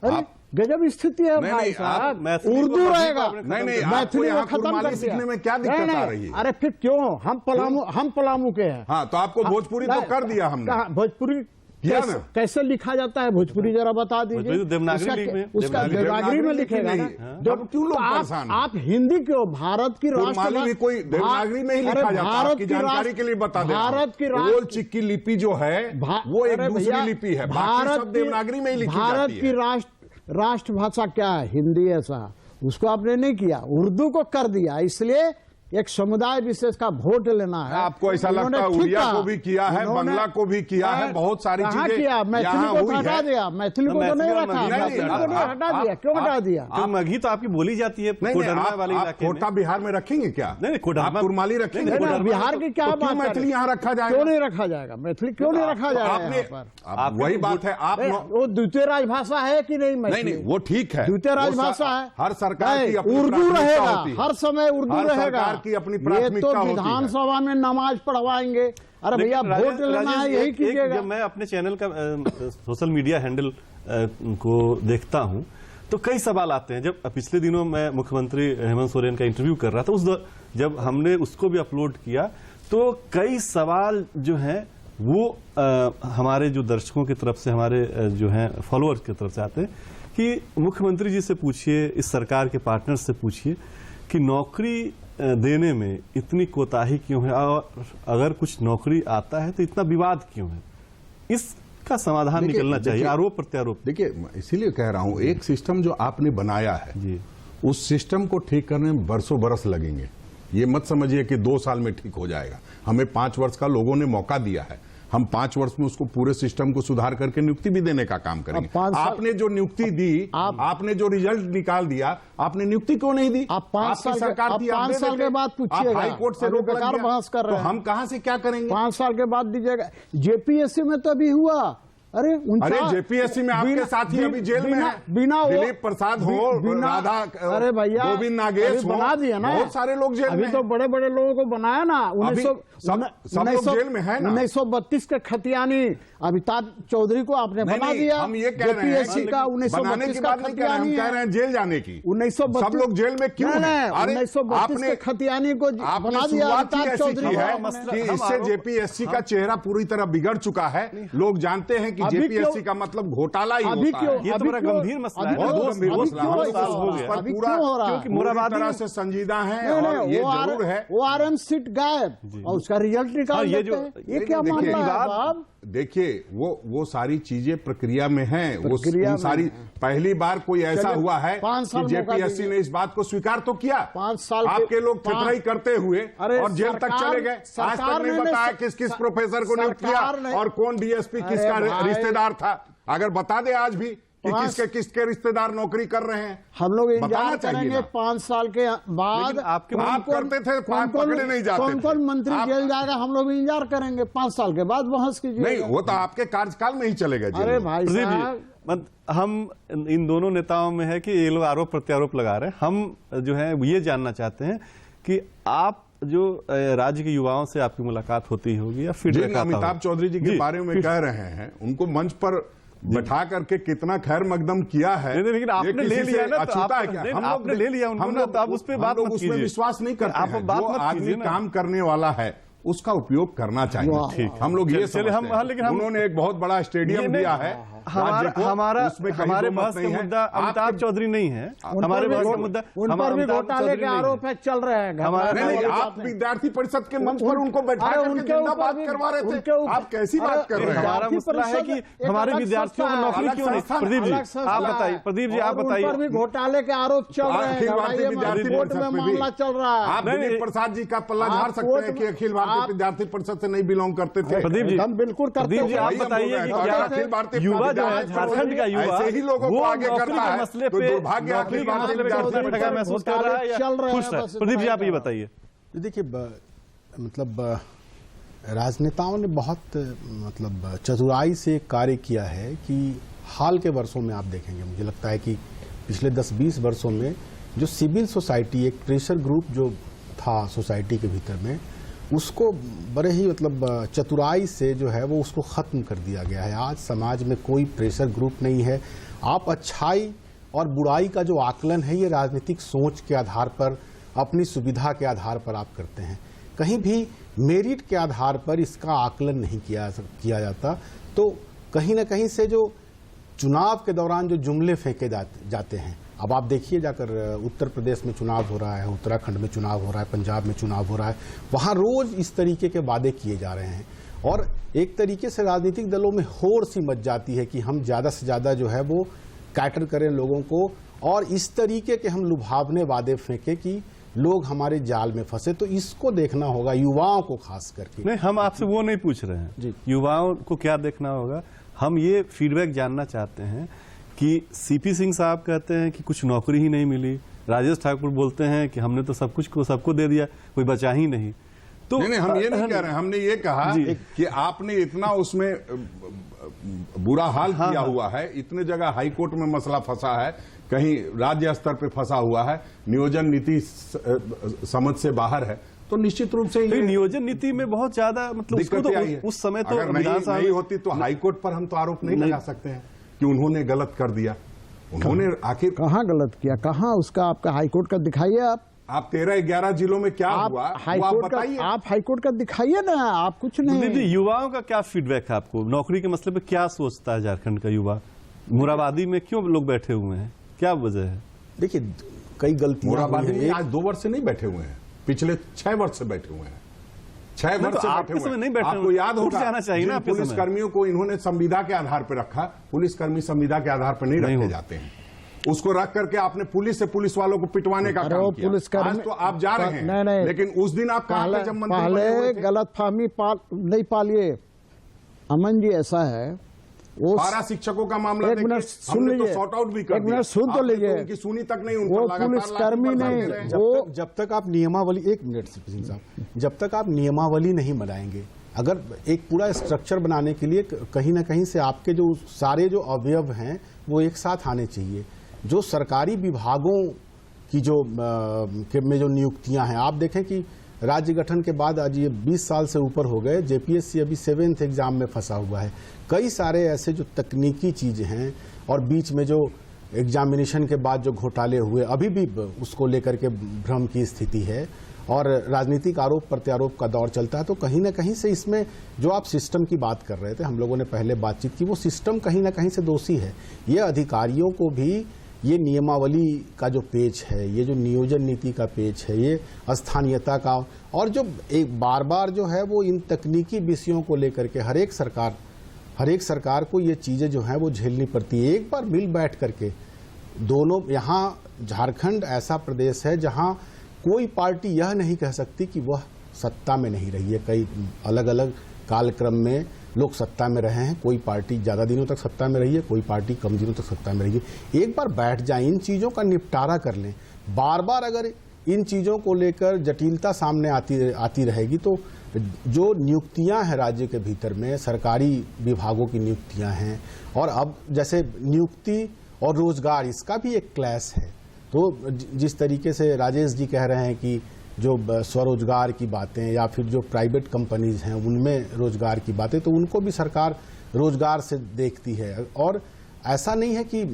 अरे गजब स्थिति है भाई साहब। उर्दू रहेगा, नहीं, मैथिली यहाँ में खत्म कुर्माली कर दिया। सीखने में क्या दिक्कत आ रही है? अरे फिर क्यों, हम पलामू के हैं। हाँ, तो आपको भोजपुरी तो कर दिया हमने। भोजपुरी किया ना। कैसे लिखा जाता है भोजपुरी जरा बता दीजिए। भोजपुरी तो देवनागरी उसका में- देवनागरी में लिखेगा ना। अब क्यों लोग परेशान हैं? आप हिंदी क्यों, भारत की कुरमाली भी कोई देवनागरी में ही लिखा जाता है। आपकी जानकारी के लिए बता दें, भारत की ओल चिक्की लिपि जो है वो एक दूसरी लिपि है, बाकी सब देवनागरी में ही लिखी भारत जाती की है। राष्ट्रभाषा क्या है? हिंदी। ऐसा उसको आपने नहीं किया, उर्दू को कर दिया। इसलिए एक समुदाय विशेष का वोट लेना है। आपको ऐसा उन्होंने लगता है ठीक उड़िया कहा। को भी किया है, उन्होंने- बंगला को भी किया है, बहुत सारी कहाँ चीजें किया? मैथिली यहाँ को हुई हटा है। दिया, मैथिली को तो नहीं मैथिली और रखा, मगही- मैथिली को नहीं आप- हटा दिया। क्यों आप- हटा दिया? तो मगही तो आपकी बोली जाती है नहीं, कोडरमा वाले आप इलाके में। कोटा बिहार में रखेंगे क्या? नहीं, कोडरमा- आप कुरमाली रखेंगे? नहीं, नहीं, बिहार की क्या तो क्यों बात है? मैथिली यहाँ रखा जाएगा? क्यों नहीं रखा जाएगा? मैथिली क्यों नहीं रखा जाएगा आपने यहाँ पर? आप वही बात है, आप नहीं, वो द्वितीय राजभाषा है कि नहीं? नहीं मैथिली नहीं वो ठीक है, द्वितीय वो राजभाषा है। हर सरकार की नहीं, अपनी उर्दू प्राथमिकता रहेगा, होती है। हर समय उर्दू हर रहेगा। सरकार की अपनी ये प्राथमिकता तो होती है। विधानसभा में नमाज पढ़वाएंगे। अरे भैया लेकिन वोट लेना राजेश, है, यही एक- कीजिएगा। जब मैं अपने चैनल का सोशल मीडिया हैंडल को देखता हूं तो कई सवाल आते हैं। जब पिछले दिनों मैं मुख्यमंत्री हेमंत सोरेन का इंटरव्यू कर रहा था, जब हमने उसको भी अपलोड किया तो कई सवाल जो हैं वो हमारे जो दर्शकों की तरफ से, हमारे जो हैं फॉलोअर्स की तरफ से आते हैं कि मुख्यमंत्री जी से पूछिए, इस सरकार के पार्टनर से पूछिए कि नौकरी देने में इतनी कोताही क्यों है, और अगर कुछ नौकरी आता है तो इतना विवाद क्यों है? इसका समाधान निकलना चाहिए। आरोप प्रत्यारोप। देखिए, इसीलिए कह रहा हूं, एक सिस्टम जो आपने बनाया है जी, उस सिस्टम को ठीक करने में बरसों बरस लगेंगे। ये मत समझिए कि 2 साल में ठीक हो जाएगा। हमें 5 वर्ष का लोगों ने मौका दिया है, हम 5 वर्ष में उसको पूरे सिस्टम को सुधार करके नियुक्ति भी देने का काम करेंगे। अब 5 साल- आपने जो नियुक्ति दी, आपने जो रिजल्ट निकाल दिया, आपने नियुक्ति क्यों नहीं दी? आप 5 आपकी साल के- सरकार आप थी, आप 5 दे साल देते। के बाद पूछिएगा। आप हाई कोर्ट से अभी रोक लग बेकार गया। बहस कर रहे तो हैं। हम कहां से क्या करेंगे? 5 साल के बाद दीजिएगा। जेपीएससी में तो अभी हुआ। अरे जेपीएससी में आपके साथी अभी जेल में हैं। बिना दिलीप प्रसाद हो, राधा, अरे भैया गोविंद नागेश अभी हो, बना दिया ना, बहुत सारे लोग जेल में अभी हैं। तो बड़े बड़े लोगों को बनाया ना। अभी सब लोग जेल में हैं ना। 1932 के खतियानी अमिताभ चौधरी को आपने नहीं, बना नहीं, दिया। हम ये कह रहे हैं, जेपीएससी का बनाने 1932 की का बात नहीं कह रहे हैं, हम खतियानी कह रहे हैं जेल जाने की। 1932 सब लोग जेल में क्यों हैं? अरे 1932 के खतियानी को आपने बना दिया शुरुआत ही अमिताभ ऐसी चौधरी की है को। कि इससे जेपीएससी का चेहरा पूरी तरह बिगड़ चुका है। लोग जानते हैं कि अभी जेपीएससी क्यों- का मतलब घोटाला ही अभी होता क्यों- है। ये तो अभी बड़ा क्यों- गंभीर मसला है। अभी बहुत क्यों- गंभीर अभी मसला है। क्यों हम हो रहा है? उस पर अभी पूरा क्यों हो रहा है? क्योंकि पूरी मोराबादी तरह में- से संजीदा है नहीं, और नहीं, ये जरूर है। वो आरएम सीट गायब और उसका रिजल्ट हाँ, निकाल ये देते जो- हैं। ये क्या देखिए, मामला है विवाद- साहब? देखिए, वो सारी चीजें प्रक्रिया में हैं। वो प्रक्रिया उन में सारी हैं। पहली बार कोई ऐसा चलिए, हुआ है 5 साल कि मौका जेपीएससी दीजिए। ने इस बात को स्वीकार तो किया। 5 साल के- आपके लोग पाँच- ठिठुराई करते हुए अरे और जेल तक सरकार- चले गए। आज तक सरकार नहीं ने- बताया किस किस प्रोफेसर को नियुक्त किया सरकार ने- और कौन डीएसपी अरे किसका भाई- रिश्तेदार था। अगर बता दे आज भी कि पाँच- किसके किसके रिश्तेदार नौकरी कर रहे हैं। हम लोग बताना इंतजार चाहिए करेंगे ना। 5 साल के बाद। लेकिन आपके- आप करते थे, पकड़े नहीं जाते कौन थे। कौन मंत्री आप- जेल जाएगा, हम लोग इंतजार करेंगे 5 साल के बाद बहस कीजिए। नहीं, वो तो आपके कार्यकाल में ही चलेगा जेल अरे में। भाई प्रदीप साहब, जी, हम इन दोनों नेताओं में है कि ये लोग आरोप प्रत्यारोप लगा रहे हैं। हम जो है ये जानना चाहते हैं कि आप जो राज्य के युवाओं से आपकी मुलाकात होती होगी या फिर जिन अमिताभ चौधरी जी के बारे में कह रहे हैं, उनको मंच पर बैठा करके कितना खैर मकदम किया है। नहीं, लेकिन आपने ये ले किसी लिया से ना, तो अछूता है आप- क्या? नहीं, हम आपने लोग- ले लिया उनको हम ना, लोग- तो आप उस पे हम बात लोग मत उसमें कीजिए। विश्वास नहीं करते आप हैं। बात जो मत आदमी कीजिए ना। काम करने वाला है उसका उपयोग करना चाहिए। वाह, ठीक। हम लोग ये चलिए, हम- समझते हैं। लेकिन हम- उन्होंने एक बहुत बड़ा स्टेडियम नहीं, दिया है राज्य को, हमारा उसमें कहीं हमारे दो मत बहस का नहीं है। मुद्दा अमिताभ आपके- चौधरी नहीं है। उन हमारे पर भी बहस का घोट- मुद्दा उन हमारा पर भी अमिताभ घोटाले चौधरी के नहीं है। आरोप है, चल रहे हैं। हमारा- नहीं, नहीं, घबराने वाली आप बात नहीं। विद्यार्थी परिषद के मंच पर उनको बैठा अरे करके उनके जिंदा ऊपर बात भी- करवा रहे उनके थे। ऊपर- आप कैसी बात कर रहे हैं? हमारा मसला है कि एक हमारे अलग विद्यार्थियों को संस्था है। नौकरी अलग क्यों नहीं? संस्था है। प्रदीप जी, अलग संस्था आप बताइए। है। प्रदीप जी, और आप उन बताइए। पर भी घोटाले के आरोप चल रहे हैं। अखिल भारतीय घबराइए मत, विद्यार्थी कोर्ट परिषद में में भी मामला चल रहा है। आप नहीं, दिलीप प्रसाद जी का पल्ला झाड़ आप सकते कोर्ट हैं कि में- अखिल भारतीय आप- विद्यार्थी परिषद से नहीं बिलोंग करते थे। प्रदीप जी, हम बिल्कुल करते प्रदीप जी, हैं। आप वही हम बताइए बोल रहे कि हैं। क्या अगर अखिल भारतीय युवा जो है विद्यार्थी झारखंड का युवा ऐसे ही लोगों को वो आगे नौकरी करता के है मसले तो पे दुर्भाग्य नौकरी अखिल के भारतीय मसले पे विद्यार्थी चौधरी ठगा परिषद महसूस कर रहा है या चल रहे हैं खुश है? बस प्रदीप जी, आप ये भाई बताइए। देखिए मतलब राजनेताओं ने बहुत मतलब चतुराई से कार्य किया है कि हाल के वर्षों में आप देखेंगे, मुझे लगता है कि पिछले 10-20 वर्षों में जो सिविल सोसाइटी, एक प्रेशर ग्रुप जो था सोसाइटी के भीतर में, उसको बड़े ही मतलब चतुराई से जो है वो उसको ख़त्म कर दिया गया है। आज समाज में कोई प्रेशर ग्रुप नहीं है। आप अच्छाई और बुराई का जो आकलन है ये राजनीतिक सोच के आधार पर, अपनी सुविधा के आधार पर आप करते हैं। कहीं भी मेरिट के आधार पर इसका आकलन नहीं किया जाता। तो कहीं ना कहीं से जो चुनाव के दौरान जो जुमले फेंके जाते हैं, अब आप देखिए जाकर उत्तर प्रदेश में चुनाव हो रहा है, उत्तराखंड में चुनाव हो रहा है, पंजाब में चुनाव हो रहा है, वहां रोज इस तरीके के वादे किए जा रहे हैं और एक तरीके से राजनीतिक दलों में होड़ सी मच जाती है कि हम ज्यादा से ज्यादा जो है वो कैटर करें लोगों को और इस तरीके के हम लुभावने वादे फेंके कि लोग हमारे जाल में फंसे। तो इसको देखना होगा युवाओं को खास करके। नहीं, हम आपसे वो नहीं पूछ रहे हैं जी। युवाओं को क्या देखना होगा, हम ये फीडबैक जानना चाहते हैं कि सीपी सिंह साहब कहते हैं कि कुछ नौकरी ही नहीं मिली, राजेश ठाकुर बोलते हैं कि हमने तो सब कुछ को सबको दे दिया, कोई बचा ही नहीं। तो नहीं, हम ये नहीं कह रहे हैं, हमने ये कहा कि आपने इतना उसमें बुरा हाल किया हुआ है, इतने जगह हाई कोर्ट में मसला फंसा है, कहीं राज्य स्तर पे फंसा हुआ है, नियोजन नीति समझ से बाहर है, तो निश्चित रूप से ये नियोजन नीति में बहुत ज्यादा मतलब उसको दिक्कतें आई है। उस समय तो अगर नहीं होती तो हाईकोर्ट पर हम तो आरोप नहीं लगा सकते हैं कि उन्होंने गलत कर दिया। उन्होंने आखिर कहाँ गलत किया, कहाँ उसका आपका हाईकोर्ट का दिखाइए। आप 13-11 जिलों में क्या हुआ वो आप हाईकोर्ट बताइए। का, आप हाईकोर्ट का दिखाइए ना, आप कुछ नहीं। युवाओं का क्या फीडबैक है आपको, नौकरी के मसले पे क्या सोचता है झारखंड का युवा? मुराबादी में क्यों लोग बैठे हुए हैं, क्या वजह है? देखिए कई गलतियां मुराबादी हुई में हैं। आज 2 वर्ष से नहीं बैठे हुए हैं, पिछले 6 वर्ष से बैठे हुए हैं। 6 नहीं, वर्ष तो से आपके बैठे हुए समय नहीं हैं। बैठे आपको हुए, याद उठ होगा जाना चाहिए ना जिन आपके समय। पुलिसकर्मियों को इन्होंने संविदा के आधार पर रखा, पुलिसकर्मी संविदा के आधार पर नहीं रखे जाते हैं, उसको रख करके आपने पुलिस से पुलिस वालों को पिटवाने का काम किया। पुलिसकर्मी आज तो आप जा रहे हैं, नहीं, लेकिन उस दिन आप कहां थे जब मंत्री बने हुए पहले थे? गलत फहमी नहीं पालिए अमन जी, ऐसा है वो पारा शिक्षकों का मामला एक मिनट देखिए, सुन हमने तो लीजिए, सॉर्ट आउट भी कर एक दिया। मिनट सुन तो आपने लीजिए। उनकी सुनी तक नहीं, उन वो पर लगातार पुलिसकर्मी लाठी नहीं, बरसाते रहे। जब तक आप नियमावली, एक मिनट सीपी सिंह साहब, जब तक आप नियमावली नहीं बनाएंगे, अगर एक पूरा स्ट्रक्चर बनाने के लिए कहीं ना कहीं से आपके जो सारे जो अवयव हैं वो एक साथ आने चाहिए। जो सरकारी विभागों की जो में जो नियुक्तियां हैं, आप देखें कि राज्य गठन के बाद आज ये 20 साल से ऊपर हो गए, जेपीएससी अभी 7th एग्जाम में फंसा हुआ है। कई सारे ऐसे जो तकनीकी चीजें हैं और बीच में जो एग्जामिनेशन के बाद जो घोटाले हुए, अभी भी उसको लेकर के भ्रम की स्थिति है और राजनीतिक आरोप प्रत्यारोप का दौर चलता है। तो कहीं ना कहीं से इसमें जो आप सिस्टम की बात कर रहे थे, हम लोगों ने पहले बातचीत की, वो सिस्टम कहीं ना कहीं से दोषी है। ये अधिकारियों को भी ये नियमावली का जो पेज है, ये जो नियोजन नीति का पेज है, ये स्थानीयता का, और जो एक बार बार जो है वो इन तकनीकी विषयों को लेकर के हर एक सरकार को ये चीजें जो हैं वो झेलनी पड़ती है। एक बार मिल बैठ करके दोनों, यहाँ झारखंड ऐसा प्रदेश है जहाँ कोई पार्टी यह नहीं कह सकती कि वह सत्ता में नहीं रही है। कई अलग अलग कालक्रम में लोग सत्ता में रहे हैं, कोई पार्टी ज्यादा दिनों तक सत्ता में रही है, कोई पार्टी कम दिनों तक सत्ता में रही है। एक बार बैठ जाए, इन चीजों का निपटारा कर लें। बार बार अगर इन चीजों को लेकर जटिलता सामने आती रहेगी तो जो नियुक्तियां हैं राज्य के भीतर में, सरकारी विभागों की नियुक्तियां हैं, और अब जैसे नियुक्ति और रोजगार, इसका भी एक क्लैश है। तो जिस तरीके से राजेश जी कह रहे हैं कि जो स्वरोजगार की बातें या फिर जो प्राइवेट कंपनीज हैं उनमें रोजगार की बातें, तो उनको भी सरकार रोजगार से देखती है। और ऐसा नहीं है कि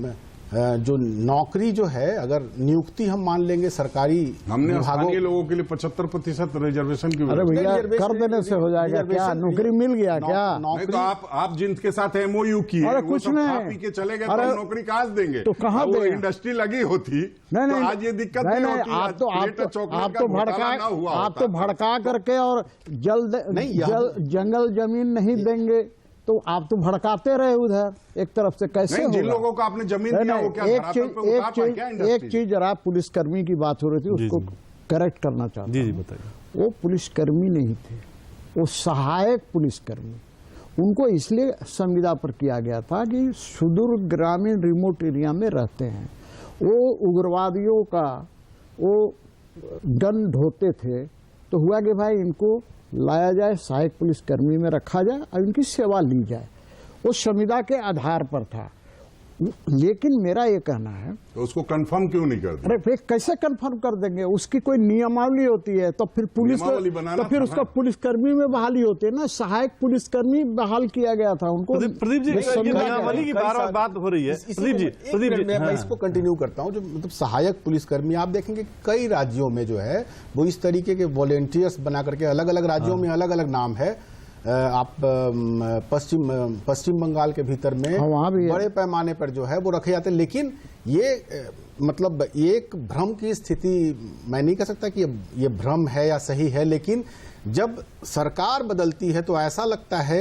जो नौकरी जो है, अगर नियुक्ति हम मान लेंगे सरकारी हमने विभागों, स्थानीय लोगों के लिए 75% रिजर्वेशन की अरे व्यवस्था भैया, रिजर्वेशन- कर देने से हो जाएगा क्या? नौकरी मिल गया क्या? नहीं तो आप जिनके साथ एमओयू किए, अरे वो कुछ सब नहीं। खा पी के चले गए, तो अरे हम नौकरी कहाँ से देंगे? तो कहाँ अब वो देंगे? इंडस्ट्री लगी होती नहीं तो नहीं, आज ये दिक्कत नहीं होती। आज आप तो चॉकलेट का घोटाला ना हुआ आप तो होता। भड़का करके और जंगल जमीन नहीं देंगे, तो आप तो भड़काते रहे उधर एक तरफ से। कैसे नहीं, होगा? जिन लोगों को आपने जमीन दिया वो क्या धरातल पे उतार पाए क्या एक इंडस्ट्री? चीज जरा पुलिसकर्मी की बात हो रही थी, उसको करेक्ट करना चाहता जी हूं। बताइए। वो पुलिसकर्मी नहीं थे, वो सहायक पुलिसकर्मी। उनको इसलिए संविदा पर किया गया था कि सुदूर ग्रामीण रिमोट एरिया में रहते हैं, वो उग्रवादियों का वो गन ढोते थे। तो हुआ कि भाई इनको लाया जाए, सहायक पुलिसकर्मी में रखा जाए और इनकी सेवा ली जाए। वो संविदा के आधार पर था। लेकिन मेरा ये कहना है, तो उसको कंफर्म क्यों नहीं कर दिया? अरे फिर कैसे कंफर्म कर देंगे? उसकी कोई नियमावली होती है, तो फिर पुलिस नियमावली बनाना तो फिर था उसका ना। पुलिसकर्मी में बहाली होती है ना। सहायक पुलिसकर्मी बहाल किया गया था उनको। प्रदीप जी, ये ये संविदा के नियमावली की बार-बार बात हो रही है। प्रदीप जी, मैं हाँ। इसको कंटिन्यू करता हूं। जो मतलब सहायक पुलिसकर्मी, आप देखेंगे कई राज्यों में जो है वो इस तरीके के वॉलेंटियर्स बना करके, अलग अलग राज्यों में अलग अलग नाम है। आप पश्चिम बंगाल के भीतर में हाँ, वहाँ भी है। बड़े पैमाने पर जो है वो रखे जाते हैं। लेकिन ये मतलब एक भ्रम की स्थिति, मैं नहीं कह सकता कि ये भ्रम है या सही है, लेकिन जब सरकार बदलती है तो ऐसा लगता है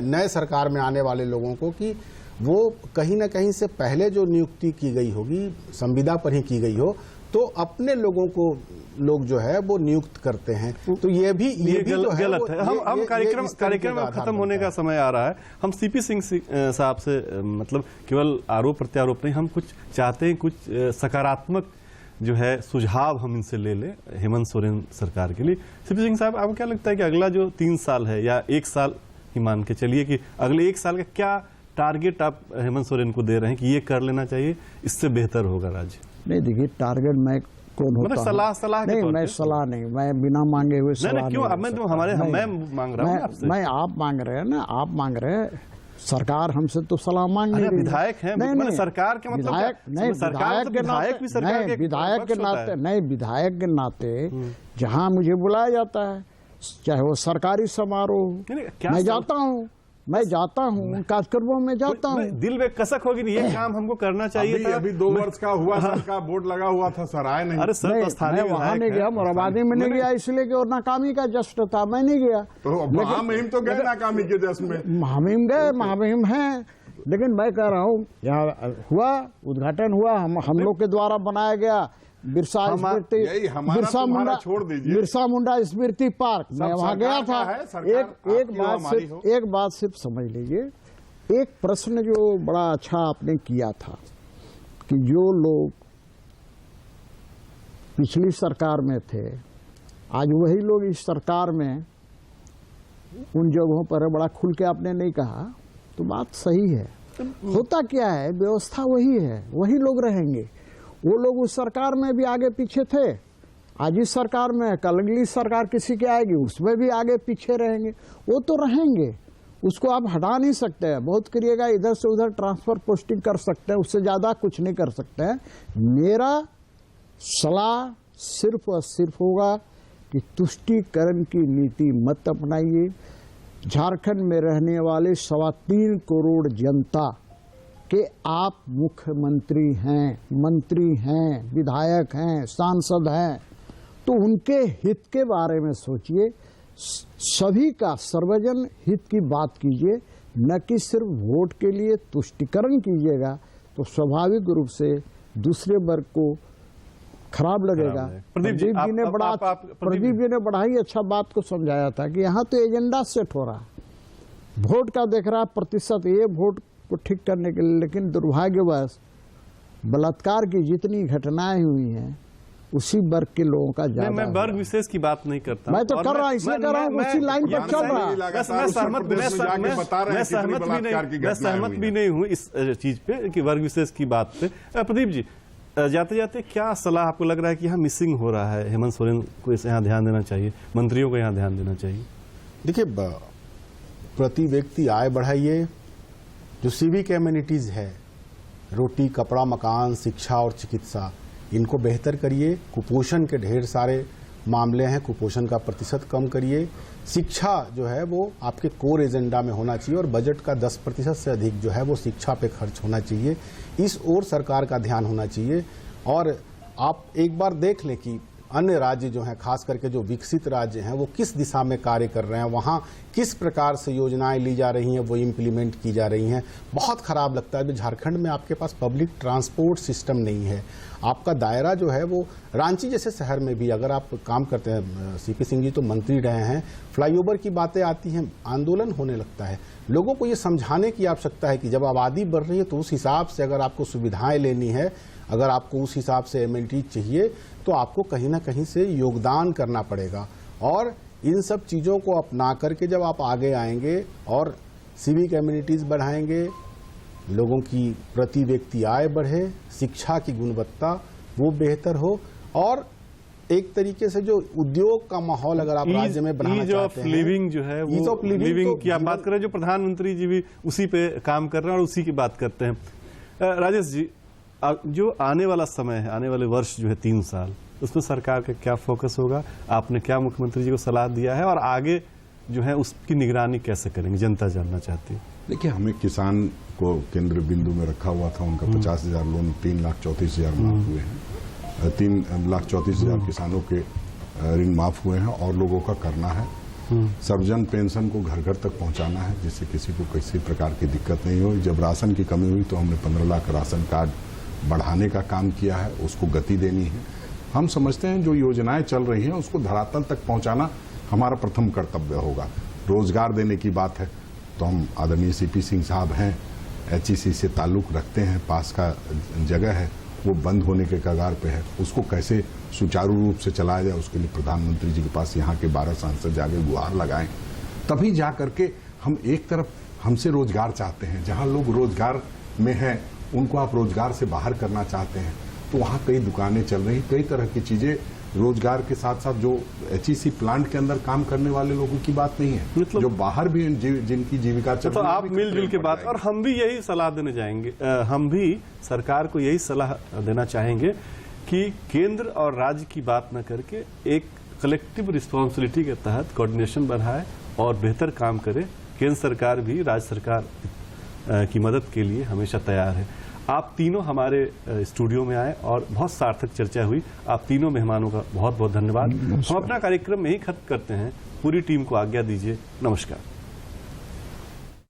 नए सरकार में आने वाले लोगों को कि वो कहीं ना कहीं से पहले जो नियुक्ति की गई होगी संविदा पर ही की गई हो, तो अपने लोगों को लोग जो है वो नियुक्त करते हैं। तो ये भी जो है गलत है। हम कार्यक्रम खत्म होने का समय आ रहा है। हम सीपी सिंह साहब से मतलब केवल आरोप प्रत्यारोप नहीं, हम कुछ चाहते हैं, कुछ सकारात्मक जो है सुझाव हम इनसे ले लें हेमंत सोरेन सरकार के लिए। सीपी सिंह साहब, आपको क्या लगता है कि अगला जो 3 साल है या 1 साल ही मान के चलिए कि अगले 1 साल का क्या टारगेट आप हेमंत सोरेन को दे रहे हैं कि ये कर लेना चाहिए, इससे बेहतर होगा राज्य? नहीं, देखिए टारगेट मैं कौन होता मतलब सलाह नहीं, मैं सलाह नहीं, मैं बिना मांगे हुए सलाह नहीं, क्यों? मैं मांग रहा हूँ आपसे। मैं आप मांग रहे हैं ना, आप मांग रहे हैं, सरकार हमसे तो सलाह मांग नहीं रही। विधायक हैं, नहीं, सरकार के मतलब विधायक नहीं, विधायक के नाते, विधायक के नाते नहीं, विधायक के नाते जहाँ मुझे बुलाया जाता है, चाहे वो सरकारी समारोह, मैं जाता हूँ, कार्यक्रमों में जाता हूँ। दिल में कसक होगी नहीं, ये काम हमको करना चाहिए था। अभी 2 वर्ष का हुआ, सर का बोर्ड लगा हुआ था, सर आए नहीं। अरे सर, मैं वहाँ नहीं गया, मोराबादी में नहीं गया, इसलिए कि और नाकामी का जश्न था, मैं नहीं गया। तो महामहिम तो गए नाकामी के जश्न में। महामहिम गए, महामहिम हैं, लेकिन मैं कह रहा हूँ यहाँ हुआ, उद्घाटन हुआ, हम लोग के द्वारा बनाया गया बिरसा मुंडा स्मृति पार्क, मैं वहां गया था। एक बात सिर्फ समझ लीजिए, एक प्रश्न जो बड़ा अच्छा आपने किया था कि जो लोग पिछली सरकार में थे, आज वही लोग इस सरकार में उन जगहों पर है, बड़ा खुल के आपने नहीं कहा, तो बात सही है। होता क्या है, व्यवस्था वही है, वही लोग रहेंगे। वो लोग उस सरकार में भी आगे पीछे थे, आज इस सरकार में, कल अगली सरकार किसी की आएगी उसमें भी आगे पीछे रहेंगे, वो तो रहेंगे, उसको आप हटा नहीं सकते हैं। बहुत करिएगा, इधर से उधर ट्रांसफर पोस्टिंग कर सकते हैं, उससे ज्यादा कुछ नहीं कर सकते हैं। मेरा सलाह सिर्फ और सिर्फ होगा कि तुष्टीकरण की नीति मत अपनाइए। झारखंड में रहने वाले 3.25 करोड़ जनता कि आप मुख्यमंत्री हैं, मंत्री हैं, विधायक हैं, सांसद हैं, तो उनके हित के बारे में सोचिए, सभी का सर्वजन हित की बात कीजिए, न कि सिर्फ वोट के लिए तुष्टीकरण कीजिएगा तो स्वाभाविक रूप से दूसरे वर्ग को खराब लगेगा। प्रदीप जी ने बड़ा ही अच्छा बात को समझाया था कि यहाँ तो एजेंडा सेट हो रहा है, वोट का देख रहा प्रतिशत, ये वोट को ठीक करने के लिए, लेकिन दुर्भाग्यवश बलात्कार की जितनी घटनाएं हुई हैं उसी वर्ग के लोगों का ज्यादा। मैं वर्ग विशेष की बात नहीं करता, मैं तो कर रहा हूँ, इसलिए कर रहा हूँ, उसी लाइन पर चल रहा है। मैं सहमत भी नहीं हूँ इस चीज पे कि वर्ग विशेष की बात पे। प्रदीप जी, जाते जाते क्या सलाह आपको लग रहा है कि यहाँ मिसिंग हो रहा है, हेमंत सोरेन को इस यहाँ ध्यान देना चाहिए, मंत्रियों को यहाँ ध्यान देना चाहिए? देखिए, प्रति व्यक्ति आय बढ़ाइए, जो सिविक एमिनिटीज है, रोटी, कपड़ा, मकान, शिक्षा और चिकित्सा, इनको बेहतर करिए। कुपोषण के ढेर सारे मामले हैं, कुपोषण का प्रतिशत कम करिए। शिक्षा जो है वो आपके कोर एजेंडा में होना चाहिए और बजट का 10% से अधिक जो है वो शिक्षा पे खर्च होना चाहिए। इस ओर सरकार का ध्यान होना चाहिए। और आप एक बार देख लें कि अन्य राज्य जो हैं, खास करके जो विकसित राज्य हैं, वो किस दिशा में कार्य कर रहे हैं, वहाँ किस प्रकार से योजनाएं ली जा रही हैं, वो इम्प्लीमेंट की जा रही हैं। बहुत खराब लगता है कि झारखंड में आपके पास पब्लिक ट्रांसपोर्ट सिस्टम नहीं है। आपका दायरा जो है वो रांची जैसे शहर में भी अगर आप काम करते हैं, सीपी सिंह जी तो मंत्री रहे हैं, फ्लाईओवर की बातें आती हैं, आंदोलन होने लगता है। लोगों को ये समझाने की आवश्यकता है कि जब आबादी बढ़ रही है तो उस हिसाब से अगर आपको सुविधाएं लेनी है, अगर आपको उस हिसाब से एमिनिटीज चाहिए, तो आपको कहीं ना कहीं से योगदान करना पड़ेगा। और इन सब चीज़ों को अपना करके जब आप आगे आएंगे और सिविक एमिनिटीज बढ़ाएंगे, लोगों की प्रति व्यक्ति आय बढ़े, शिक्षा की गुणवत्ता वो बेहतर हो, और एक तरीके से जो उद्योग का माहौल अगर आप राज्य में बनाना चाहते हैं, लिविंग जो है, ईज ऑफ लिविंग की आप बात करें, जो प्रधानमंत्री जी भी उसी पे काम कर रहे हैं और उसी की बात करते हैं। राजेश जी, जो आने वाला समय है, आने वाले वर्ष जो है 3 साल, उसमें सरकार का क्या फोकस होगा? आपने क्या मुख्यमंत्री जी को सलाह दिया है और आगे जो है उसकी निगरानी कैसे करेंगे, जनता जानना चाहती है। देखिए, हमें किसान को केंद्र बिंदु में रखा हुआ था। उनका 50,000 लोन 3,34,000 माफ हुए हैं। 3,34,000 किसानों के ऋण माफ हुए हैं और लोगों का करना है। सर्वजन पेंशन को घर घर तक पहुंचाना है, जिससे किसी को किसी प्रकार की दिक्कत नहीं हो। जब राशन की कमी हुई तो हमने 15 लाख राशन कार्ड बढ़ाने का काम किया है, उसको गति देनी है। हम समझते हैं जो योजनाएं चल रही हैं उसको धरातल तक पहुंचाना हमारा प्रथम कर्तव्य होगा। रोजगार देने की बात है तो हम आदरणीय सीपी सिंह साहब हैं, एचईसी से ताल्लुक रखते हैं, पास का जगह है, वो बंद होने के कगार पे है, उसको कैसे सुचारू रूप से चलाया जाए उसके लिए प्रधानमंत्री जी के पास यहाँ के 12 सांसद जाके गुहार लगाएं। तभी जा करके हम एक तरफ हमसे रोजगार चाहते हैं, जहाँ लोग रोजगार में हैं उनको आप रोजगार से बाहर करना चाहते हैं, तो वहाँ कई दुकानें चल रही, कई तरह की चीजें रोजगार के साथ साथ जो एचईसी प्लांट के अंदर काम करने वाले लोगों की बात नहीं है, मतलब जो बाहर भी जिनकी जीविका चल तो रही है, आप मिलजुल के बात, और हम भी यही सलाह देने जाएंगे, हम भी सरकार को यही सलाह देना चाहेंगे कि केंद्र और राज्य की बात न करके एक कलेक्टिव रिस्पॉन्सिबिलिटी के तहत कोऑर्डिनेशन बढ़ाए और बेहतर काम करे। केंद्र सरकार भी राज्य सरकार की मदद के लिए हमेशा तैयार है। आप तीनों हमारे स्टूडियो में आए और बहुत सार्थक चर्चा हुई। आप तीनों मेहमानों का बहुत बहुत धन्यवाद। हम अपना कार्यक्रम यही खत्म करते हैं। पूरी टीम को आज्ञा दीजिए। नमस्कार।